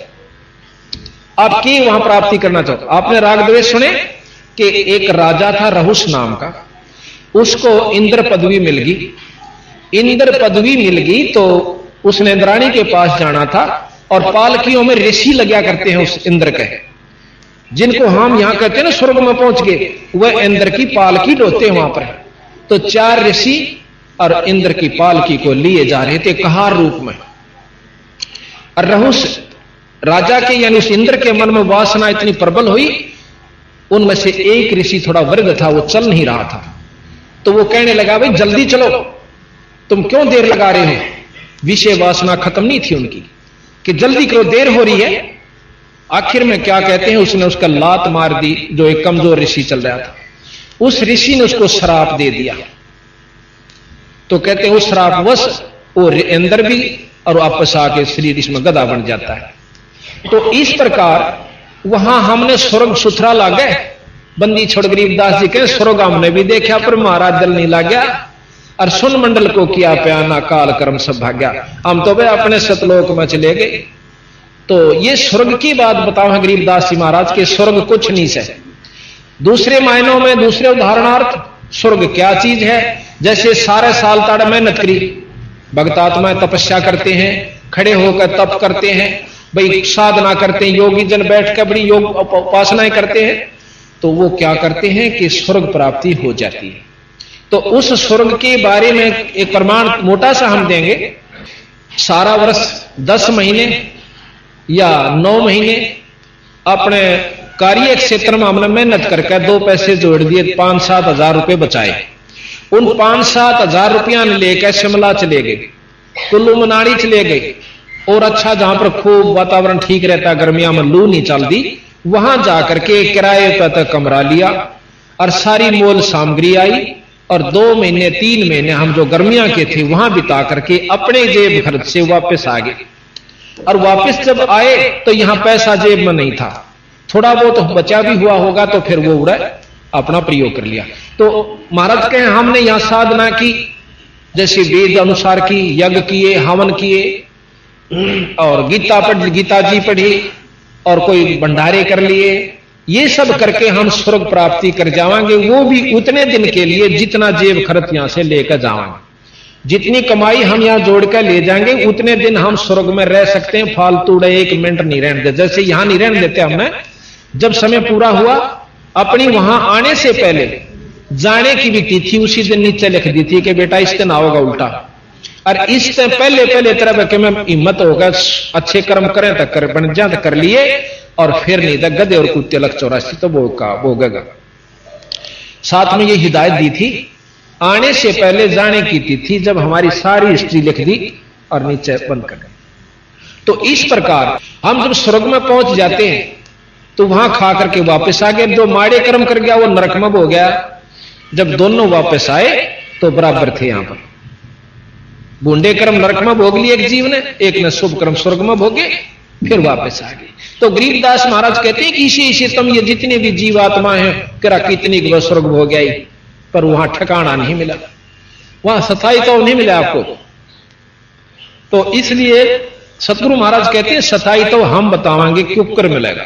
Speaker 3: आप की वहां प्राप्ति करना चाहते। आपने राग द्वेष सुने कि एक राजा था रहुस नाम का, उसको इंद्र पदवी मिल गई। इंद्र पदवी मिल गई तो उसने इंद्राणी के पास जाना था, और पालकियों में ऋषि लगा करते हैं उस इंद्र के, जिनको हम यहां कहते हैं ना स्वर्ग में पहुंच गए, वह इंद्र की पालकी ढोते हैं वहां पर। तो 4 ऋषि और इंद्र की पालकी को लिए जा रहे थे कहार रूप में। और रहुस राजा के यानी उस इंद्र के मन में वासना इतनी प्रबल हुई, उनमें से एक ऋषि थोड़ा वृद्ध था, वो चल नहीं रहा था। तो वो कहने लगा भाई जल्दी चलो, तुम क्यों देर लगा रहे हो। विषय वासना खत्म नहीं थी उनकी कि जल्दी करो, देर हो रही है। आखिर में क्या कहते हैं, उसने उसका लात मार दी जो एक कमजोर ऋषि चल रहा था। उस ऋषि ने उसको श्राप दे दिया। तो कहते हैं उस श्रापवश वो इंद्र भी और वापस आके शरीर इसमें गधा बन जाता है। तो इस प्रकार वहां हमने स्वर्ग सुथरा लागे। बंदी छोड़ गरीबदास जी कहे स्वर्ग हमने भी देखा पर महाराज दिल नहीं लग गया, और सुन मंडल को किया प्याना काल कर्म सब भाग्या। हम तो भाई अपने सतलोक में चले गए। तो ये स्वर्ग की बात बताओ है गरीबदास जी महाराज के, स्वर्ग कुछ नहीं से। दूसरे मायनों में, दूसरे उदाहरणार्थ स्वर्ग क्या चीज है जैसे सारे साल ताड़ मेहनत करी, भक्त आत्माएं तपस्या करते हैं, खड़े होकर तप करते हैं, भाई साधना करते हैं, योगी जन बैठ कर बड़ी योग उपासनाएं करते हैं, तो वो क्या करते हैं कि स्वर्ग प्राप्ति हो जाती है। तो उस स्वर्ग के बारे में एक प्रमाण मोटा सा हम देंगे। सारा वर्ष 10 महीने या 9 महीने अपने कार्य क्षेत्र में हमने मेहनत करके 2 पैसे जोड़ दिए, 5-7 हजार रुपए बचाए। उन 5-7 हजार रुपया लेकर शिमला चले गए, कुल्लू मनाली चले गए, और अच्छा जहां पर खूब वातावरण ठीक रहता, गर्मियों में लू नहीं चलती, वहां जाकर के किराए पर तक कमरा लिया और सारी मोल सामग्री आई, और 2 महीने 3 महीने हम जो गर्मियां के थे वहां बिता करके अपने जेब खर्च से वापस आ गए। और वापस जब आए तो यहां पैसा जेब में नहीं था, थोड़ा बहुत बचा भी हुआ होगा, तो फिर वो उड़ा अपना प्रयोग कर लिया। तो महाराज कहें हमने यहां साधना की, जैसे वेद अनुसार की, यज्ञ किए, हवन किए, और गीता जी पढ़ी, और कोई भंडारे कर लिए, ये सब करके हम स्वर्ग प्राप्ति कर जावांगे, वो भी उतने दिन के लिए जितना जेब खर्च यहां से लेकर जावांगे। जितनी कमाई हम यहां जोड़कर ले जाएंगे उतने दिन हम स्वर्ग में रह सकते हैं, फालतू 1 मिनट नहीं रहने देते। जैसे यहां नहीं रहने देते हमने, जब समय पूरा हुआ अपनी वहां आने से पहले जाने की भी तिथि उसी दिन नीचे लिख दी थी कि बेटा इस दिन आओगा उल्टा, और इस दिन पहले तरह के में हिम्मत होगा, अच्छे कर्म करें तक कर बन जा कर लिए, और फिर नहीं तो गधे और कुत्ते लग 84 तो भोगेगा। साथ में ये हिदायत दी थी, आने से पहले जाने की तिथि, जब हमारी सारी हिस्ट्री लिख दी और नीचे बंद कर दी। तो इस प्रकार हम जब स्वर्ग में पहुंच जाते हैं तो वहां खा करके वापस आ गए। जो माड़े कर्म कर गया वो नरक में हो गया, जब दोनों वापस आए तो बराबर थे। यहां पर बूंदे कर्म नरक में भोग लिए एक जीव ने, एक ने शुभ कर्म स्वर्ग में भोगे, फिर वापस आ गए। तो गरीबदास महाराज कहते हैं कि इसी तुम ये जितने भी जीवात्मा हैं करा कितनी की स्वर्ग हो गया, पर वहां ठिकाना नहीं मिला, वहां सताई तो नहीं मिला आपको। तो इसलिए सतगुरु महाराज कहते हैं सताई तो हम बतावांगे क्यों कर मिलेगा।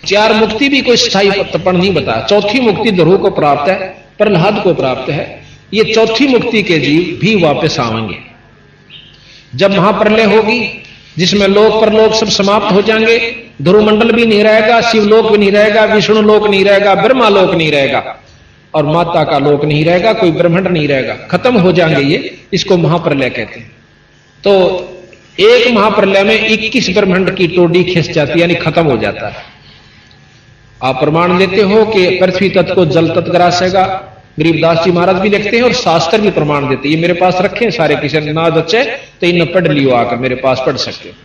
Speaker 3: 4 मुक्ति भी कोई स्थायी तपन नहीं बताया। चौथी मुक्ति ध्रुव को प्राप्त है, प्रहलाद को प्राप्त है। ये चौथी मुक्ति के जीव भी वापस आएंगे जब महाप्रलय होगी, जिसमें लोक परलोक सब समाप्त हो जाएंगे। ध्रुव मंडल भी नहीं रहेगा, शिवलोक भी नहीं रहेगा, विष्णु लोक नहीं रहेगा, ब्रह्मा लोक नहीं रहेगा, और माता का लोक नहीं रहेगा, कोई ब्रह्मांड नहीं रहेगा, खत्म हो जाएंगे ये। इसको महाप्रलय कहते हैं। तो एक महाप्रलय में 21 ब्रह्मांड की टोडी खिंच जाती है, यानी खत्म हो जाता है। आप प्रमाण लेते हो कि पृथ्वी तत्व को जल तत्व ग्रासेगा, गरीबदास जी महाराज भी लिखते हैं और शास्त्र भी प्रमाण देते हैं। ये मेरे पास रखे हैं सारे, किसी ने ना बच्चे तो इन पढ़ लियो, आकर मेरे पास पढ़ सकते हो।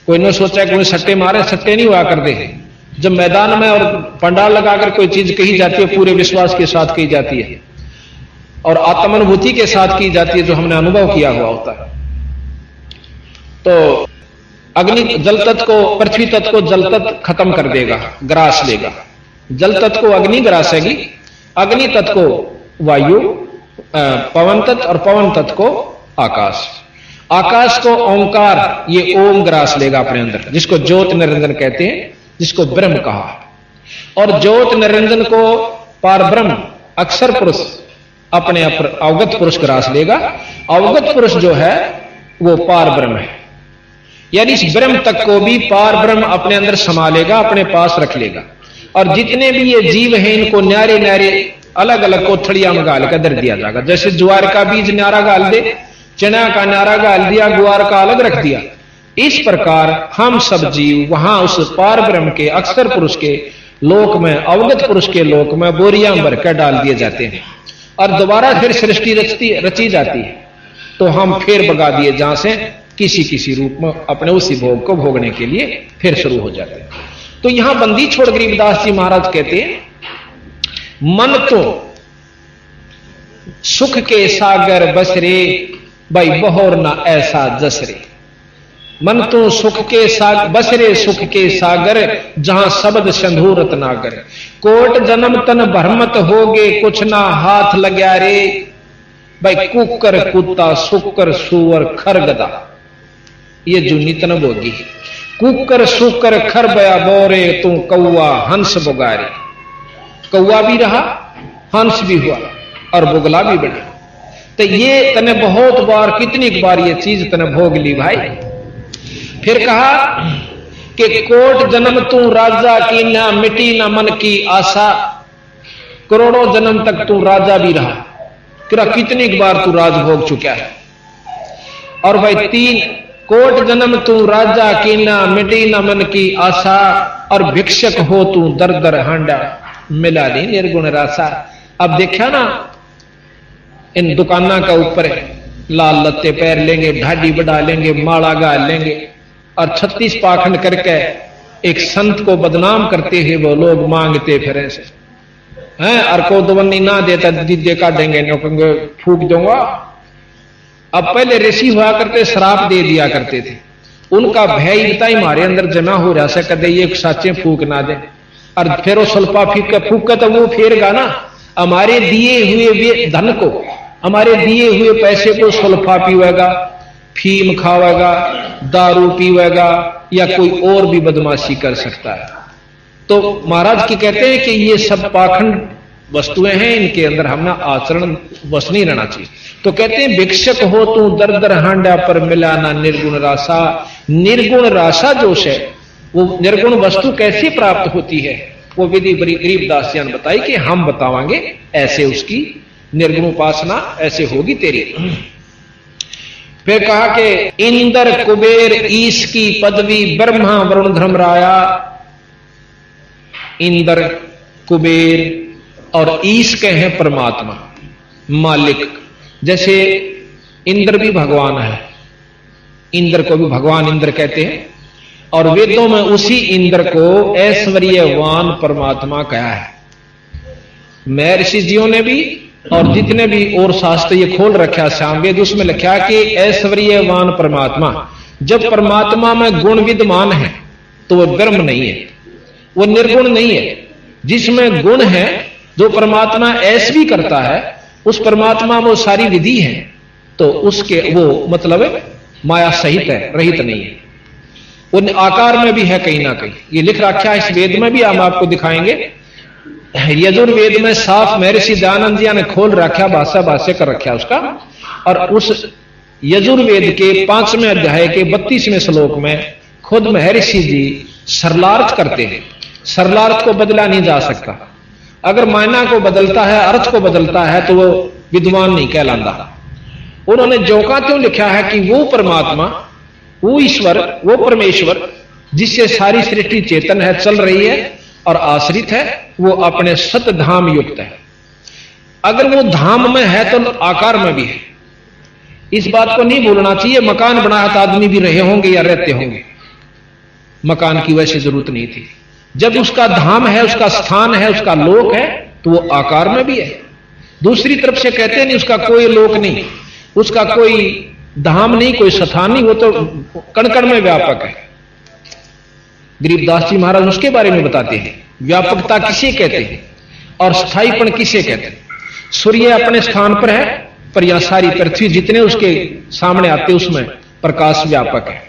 Speaker 3: कोई ने सोचा कोई सट्टे मारे, सट्टे नहीं हुआ कर दे। जब मैदान में और पंडाल लगाकर कोई चीज कही जाती है, पूरे विश्वास के साथ कही जाती है और आत्मानुभूति के साथ की जाती है, जो हमने अनुभव किया हुआ होता है। तो अग्नि जल तत्व को, पृथ्वी तत्व को जल तत्व खत्म कर देगा, ग्रास लेगा। जल तत्व को अग्नि ग्रासेगी, अग्नि तत्व को वायु, पवन तत्व, और पवन तत्व को आकाश। आकाश को ओंकार, ये ओम ग्रास लेगा अपने अंदर, जिसको ज्योत निरंजन कहते हैं, जिसको ब्रह्म कहा। और ज्योत निरंजन को पार ब्रह्म अक्षर पुरुष अपने अवगत पुरुष ग्रास लेगा। अवगत पुरुष जो है वो पार ब्रह्म है, यानी इस ब्रह्म तक को भी पार ब्रह्म अपने अंदर समा लेगा, अपने पास रख लेगा। और जितने भी ये जीव हैं इनको न्यारे न्यारे अलग अलग कोथड़ियां में गाल कर दर दिया जाएगा। जैसे ज्वार का बीज न्यारा गाल दे, चना का न्यारा गाल दिया, ग्वार का अलग रख दिया। इस प्रकार हम सब जीव वहां उस पार ब्रह्म के अक्षर पुरुष के लोक में, अवगत पुरुष के लोक में बोरियां भर कर डाल दिए जाते हैं, और दोबारा फिर सृष्टि रची जाती है। तो हम फिर भगा दिए जहां से किसी रूप में अपने उसी भोग को भोगने के लिए फिर शुरू हो जाते हैं। तो यहां बंदी छोड़ गरीबदास जी महाराज कहते हैं, मन तो सुख के सागर बसरे, भाई बहोर ना ऐसा जसरे। मन तो सुख के सागर बसरे, सुख के सागर, जहां शब्द संधूरत नागर। कोट जन्म तन भरमत होगे, कुछ ना हाथ लग्या रे। भाई कुकर कुत्ता, सुकर सुअर, खर गदा, ये जो नितन भोगी। कुकर सुकर खर बया बोरे, तू कौआ हंस बुगारे। कौआ भी रहा, हंस भी हुआ, और बुगला भी बना। तो ये तने बहुत बार, कितनी बार ये चीज तने भोग ली भाई। फिर कहा कि कोट जन्म तू राजा की, ना मिटी ना मन की आशा, करोड़ों जन्म तक तू राजा भी रहा, कितनी बार तू राज भोग चुका है। और भाई 3, कोट जन्म तू राजा की, ना मिटी ना मन की आशा, और भिक्षक हो तू दर दर हांडा, मिला नहीं निर्गुण रासा। अब देखा ना इन दुकाना का ऊपर लाल लत्ते पैर लेंगे, ढाडी बढ़ा लेंगे, माला गाल लेंगे, और 36 पाखंड करके एक संत को बदनाम करते हुए वो लोग मांगते फिर से हैं। और को दवन्नी ना देता दीदे काटेंगे, नौकंगे फूक दूंगा। अब पहले ऋषि हुआ करते श्राप दे दिया करते थे, उनका भय इतना ही हमारे अंदर जमा हो रहा है, कदे ये साचे फूक ना दे, और फिर वो सल्पा फूक तो वो फेरगा ना। हमारे दिए हुए धन को, हमारे दिए हुए पैसे को सुल्फा पीवेगा, फीम खावेगा, दारू पीवेगा, या कोई और भी बदमाशी कर सकता है। तो महाराज की कहते हैं कि ये सब पाखंड वस्तुएं हैं, इनके अंदर हमने आचरण बस नहीं रहना चाहिए। तो कहते हैं भिक्षक हो तू दर दर हांडा, पर मिला ना निर्गुण रासा। निर्गुण रासा जोश है, वो निर्गुण वस्तु कैसे प्राप्त होती है, वो विधि बड़ी गरीबदास जी ने बताई कि हम बतावांगे ऐसे उसकी निर्गुण उपासना ऐसे होगी तेरी। फिर कहा कि इंद्र कुबेर ईश की पदवी, ब्रह्मा वरुण धर्मराया। इंद्र कुबेर और ईश के हैं परमात्मा मालिक। जैसे इंद्र भी भगवान है, इंद्र को भी भगवान इंद्र कहते हैं, और वेदों में उसी इंद्र को ऐश्वर्यवान परमात्मा कहा है। महर्षि जियों ने भी और जितने भी और शास्त्र ये खोल रखा श्याम वेद, उसमें लिखा कि ऐश्वर्यवान परमात्मा, जब परमात्मा में गुण विद्यमान है तो वो ब्रह्म नहीं है, वो निर्गुण नहीं है। जिसमें गुण है, जो परमात्मा ऐश भी करता है, उस परमात्मा वो सारी विधि है, तो उसके वो मतलब माया सहित है, रहित नहीं है। वो आकार में भी है कहीं ना कहीं, ये लिख रखा है इस वेद में भी, हम आपको दिखाएंगे। यजुर्वेद में साफ महर्षि दयानंद जी ने खोल रखा, भाष्य कर रखा उसका। और उस यजुर्वेद के 5वें अध्याय के 32वें श्लोक में खुद महर्षि जी सरलार्थ करते हैं। सरलार्थ को बदला नहीं जा सकता, अगर मायना को बदलता है, अर्थ को बदलता है, तो वो विद्वान नहीं कहलाता। उन्होंने जो का त्यों लिखा है कि वो परमात्मा, वो ईश्वर, वो परमेश्वर जिससे सारी सृष्टि चेतन है, चल रही है और आश्रित है, वो अपने सत धाम युक्त है। अगर वो धाम में है तो आकार में भी है, इस बात को नहीं भूलना चाहिए। मकान बनाया तो आदमी भी रहे होंगे या रहते होंगे, मकान की वैसे जरूरत नहीं थी। जब उसका धाम है, उसका स्थान है, उसका लोक है, तो वो आकार में भी है। दूसरी तरफ से कहते नहीं उसका कोई लोक नहीं, उसका कोई धाम नहीं, कोई स्थान नहीं, वो तो कण कण में व्यापक है। गरीबदास जी महाराज उसके बारे में बताते हैं, व्यापकता किसे कहते हैं और स्थायीपन किसे कहते हैं। सूर्य अपने स्थान पर है, पर यह सारी पृथ्वी जितने उसके सामने आते उसमें प्रकाश व्यापक है,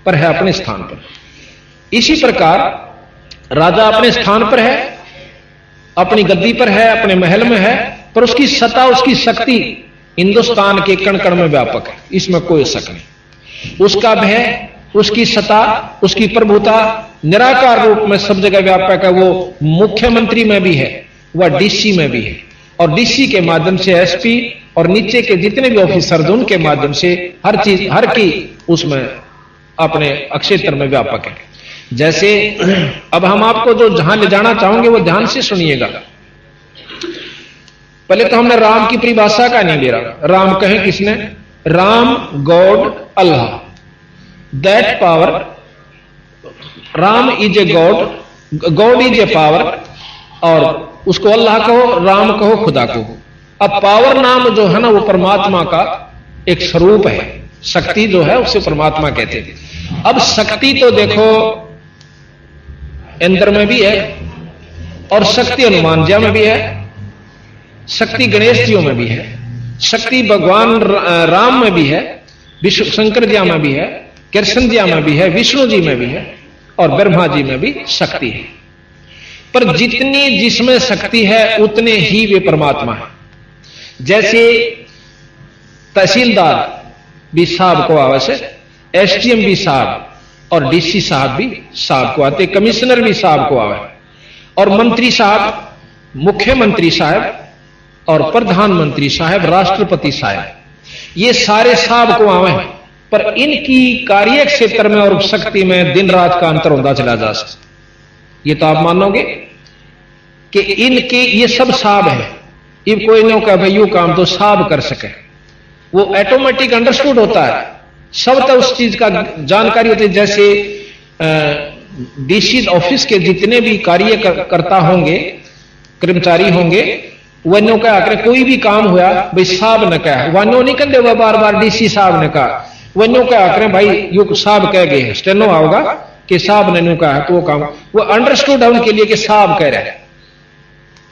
Speaker 3: पर है अपने स्थान पर। इसी प्रकार राजा अपने स्थान पर है, अपनी गद्दी पर है, अपने महल में है, पर उसकी सत्ता, उसकी शक्ति हिंदुस्तान के कण कण में व्यापक है, इसमें कोई शक नहीं। उसका भय, उसकी सत्ता, उसकी प्रभुता निराकार रूप में सब जगह व्यापक है। वो मुख्यमंत्री में भी है, वह डीसी में भी है, और डीसी के माध्यम से एसपी और नीचे के जितने भी ऑफिसर उनके माध्यम से हर चीज, हर की उसमें अपने क्षेत्र में व्यापक है। जैसे अब हम आपको जो जहां ले जाना चाहोगे वो ध्यान से सुनिएगा। पहले तो हमने राम की परिभाषा का नहीं ले रहा। राम कहे किसने? Ram God Allah, that power. Ram is a god, God is a power, और उसको अल्लाह कहो, राम कहो, खुदा कहो। अब पावर नाम जो है ना, वो परमात्मा का एक स्वरूप है। शक्ति जो है उसे परमात्मा कहते हैं। अब शक्ति तो देखो इंद्र में भी है, और शक्ति हनुमान जी में भी है, शक्ति गणेश जी में भी है, शक्ति भगवान राम में भी है, विष्णु शंकर जी में भी है, कृष्ण जी में भी है, विष्णु जी में भी है, और ब्रह्मा जी में भी शक्ति है। पर जितनी जिसमें शक्ति है उतने ही वे परमात्मा है। जैसे तहसीलदार भी साहब को आवे से, एसडीएम भी साहब और डीसी साहब भी साहब को आते, कमिश्नर भी साहब को आवे, और मंत्री साहब, मुख्यमंत्री साहब और प्रधानमंत्री साहब, राष्ट्रपति साहब, ये सारे साहब को आवे हैं। पर इनकी कार्य क्षेत्र में और शक्ति में दिन रात का अंतर होता चला जा सकता। ये तो आप मानोगे कि इनके ये सब साहब है, ये कोई नहीं कहा भाई यू काम तो साहब कर सके, वो ऑटोमेटिक अंडरस्टूड होता है, सब तो उस चीज का जानकारी होती है। जैसे डीसी ऑफिस के जितने भी कार्यकर्ता होंगे, कर्मचारी होंगे, वन्यों का आकर कोई भी काम हुआ भाई साहब ने कहा, वन्यों नहीं कहते वह बार बार डीसी साहब ने कहा, वन्यों का आकर भाई यू साहब कह गए, स्टेनो आओगा कि साहब ने न्यू कहा, तो वो काम वो अंडरस्टूड है उनके लिए कि साहब कह रहा है,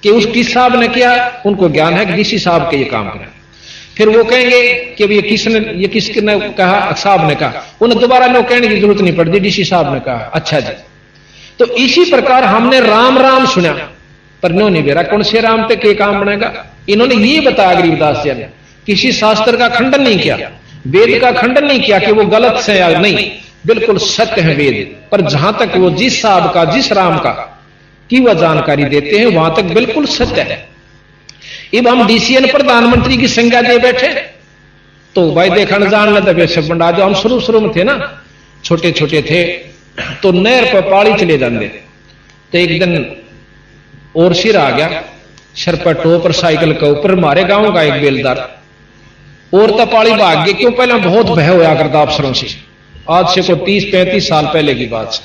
Speaker 3: कि उस किस साहब ने किया, उनको ज्ञान है कि डीसी साहब के ये काम करें। फिर वो कहेंगे कि ये किसने कहा, साहब ने कहा, उन्हें दोबारा नो कहने की जरूरत नहीं पड़ती, डीसी साहब ने कहा, अच्छा जी। तो इसी प्रकार हमने राम राम सुना, पर नो नहीं बेरा कौन से राम तक ये काम बनेगा। इन्होंने ये बताया गरीबदास जी ने, किसी शास्त्र का खंडन नहीं किया, वेद का खंडन नहीं किया कि वो गलत से या नहीं, बिल्कुल सत्य है वेद। पर जहां तक वो जिस साहब का, जिस राम का की वह जानकारी देते हैं, वहां तक बिल्कुल सत्य है। अब हम डीसीएन प्रधानमंत्री की संज्ञा दे बैठे तो भाई देखा जान लेते वैसे बंडा, जो हम शुरू में थे ना, छोटे छोटे थे तो नहर पर पाड़ी चले जाते, तो एक दिन और सिर आ गया, सिर पर टोप और साइकिल के ऊपर हमारे गांव का एक बेलदार और तो पाड़ी भाग गए। क्यों, पहले बहुत भय होया करता अफसरों से, आज से को 30-35 साल पहले की बात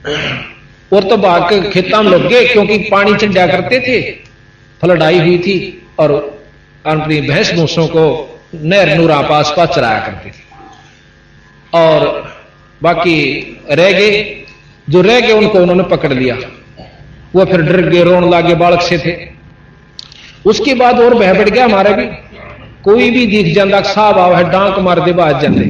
Speaker 3: है। और तो भाग के खेता में लग गए, क्योंकि पानी चढ़ा करते थे, फ्लड आई हुई थी और अपनी भैंस भूसों को नहर नूरा पास पास चराया करती थी। और बाकी रह गए, जो रह गए उनको उन्होंने पकड़ लिया, वो फिर डर गए, रोन लागे, बालक से थे। उसके बाद और बह बढ़ गया हमारे भी, कोई भी दिख जाता साहब आवा है, डांक मार दे बाज जाते।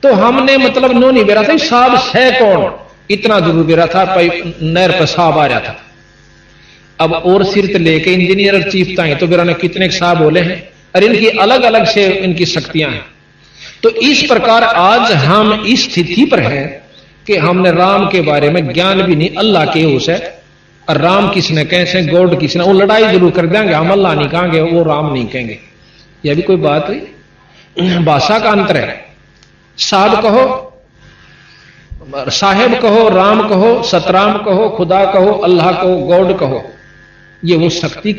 Speaker 3: तो हमने मतलब नो नहीं बेरा था साहब है कौन, इतना जरूर बेरा था नहर पर साहब आ रहा था। अब और सिरत लेके इंजीनियर चीफ ताए तो बेरा ने कितने साहब बोले हैं, और इनकी अलग अलग से इनकी शक्तियां हैं। तो इस प्रकार आज हम इस स्थिति पर हैं कि हमने राम के बारे में ज्ञान भी नहीं, अल्लाह के होश है, और राम किसने कैसे, गॉड किसने, वो लड़ाई जरूर कर देंगे, हम अल्लाह नहीं कहेंगे, वो राम नहीं कहेंगे। यह भी कोई बात हुई, भाषा का अंतर है। साहब कहो, साहेब कहो, राम कहो, सतराम कहो, खुदा कहो, अल्लाह कहो, गॉड कहो, ये वो शक्ति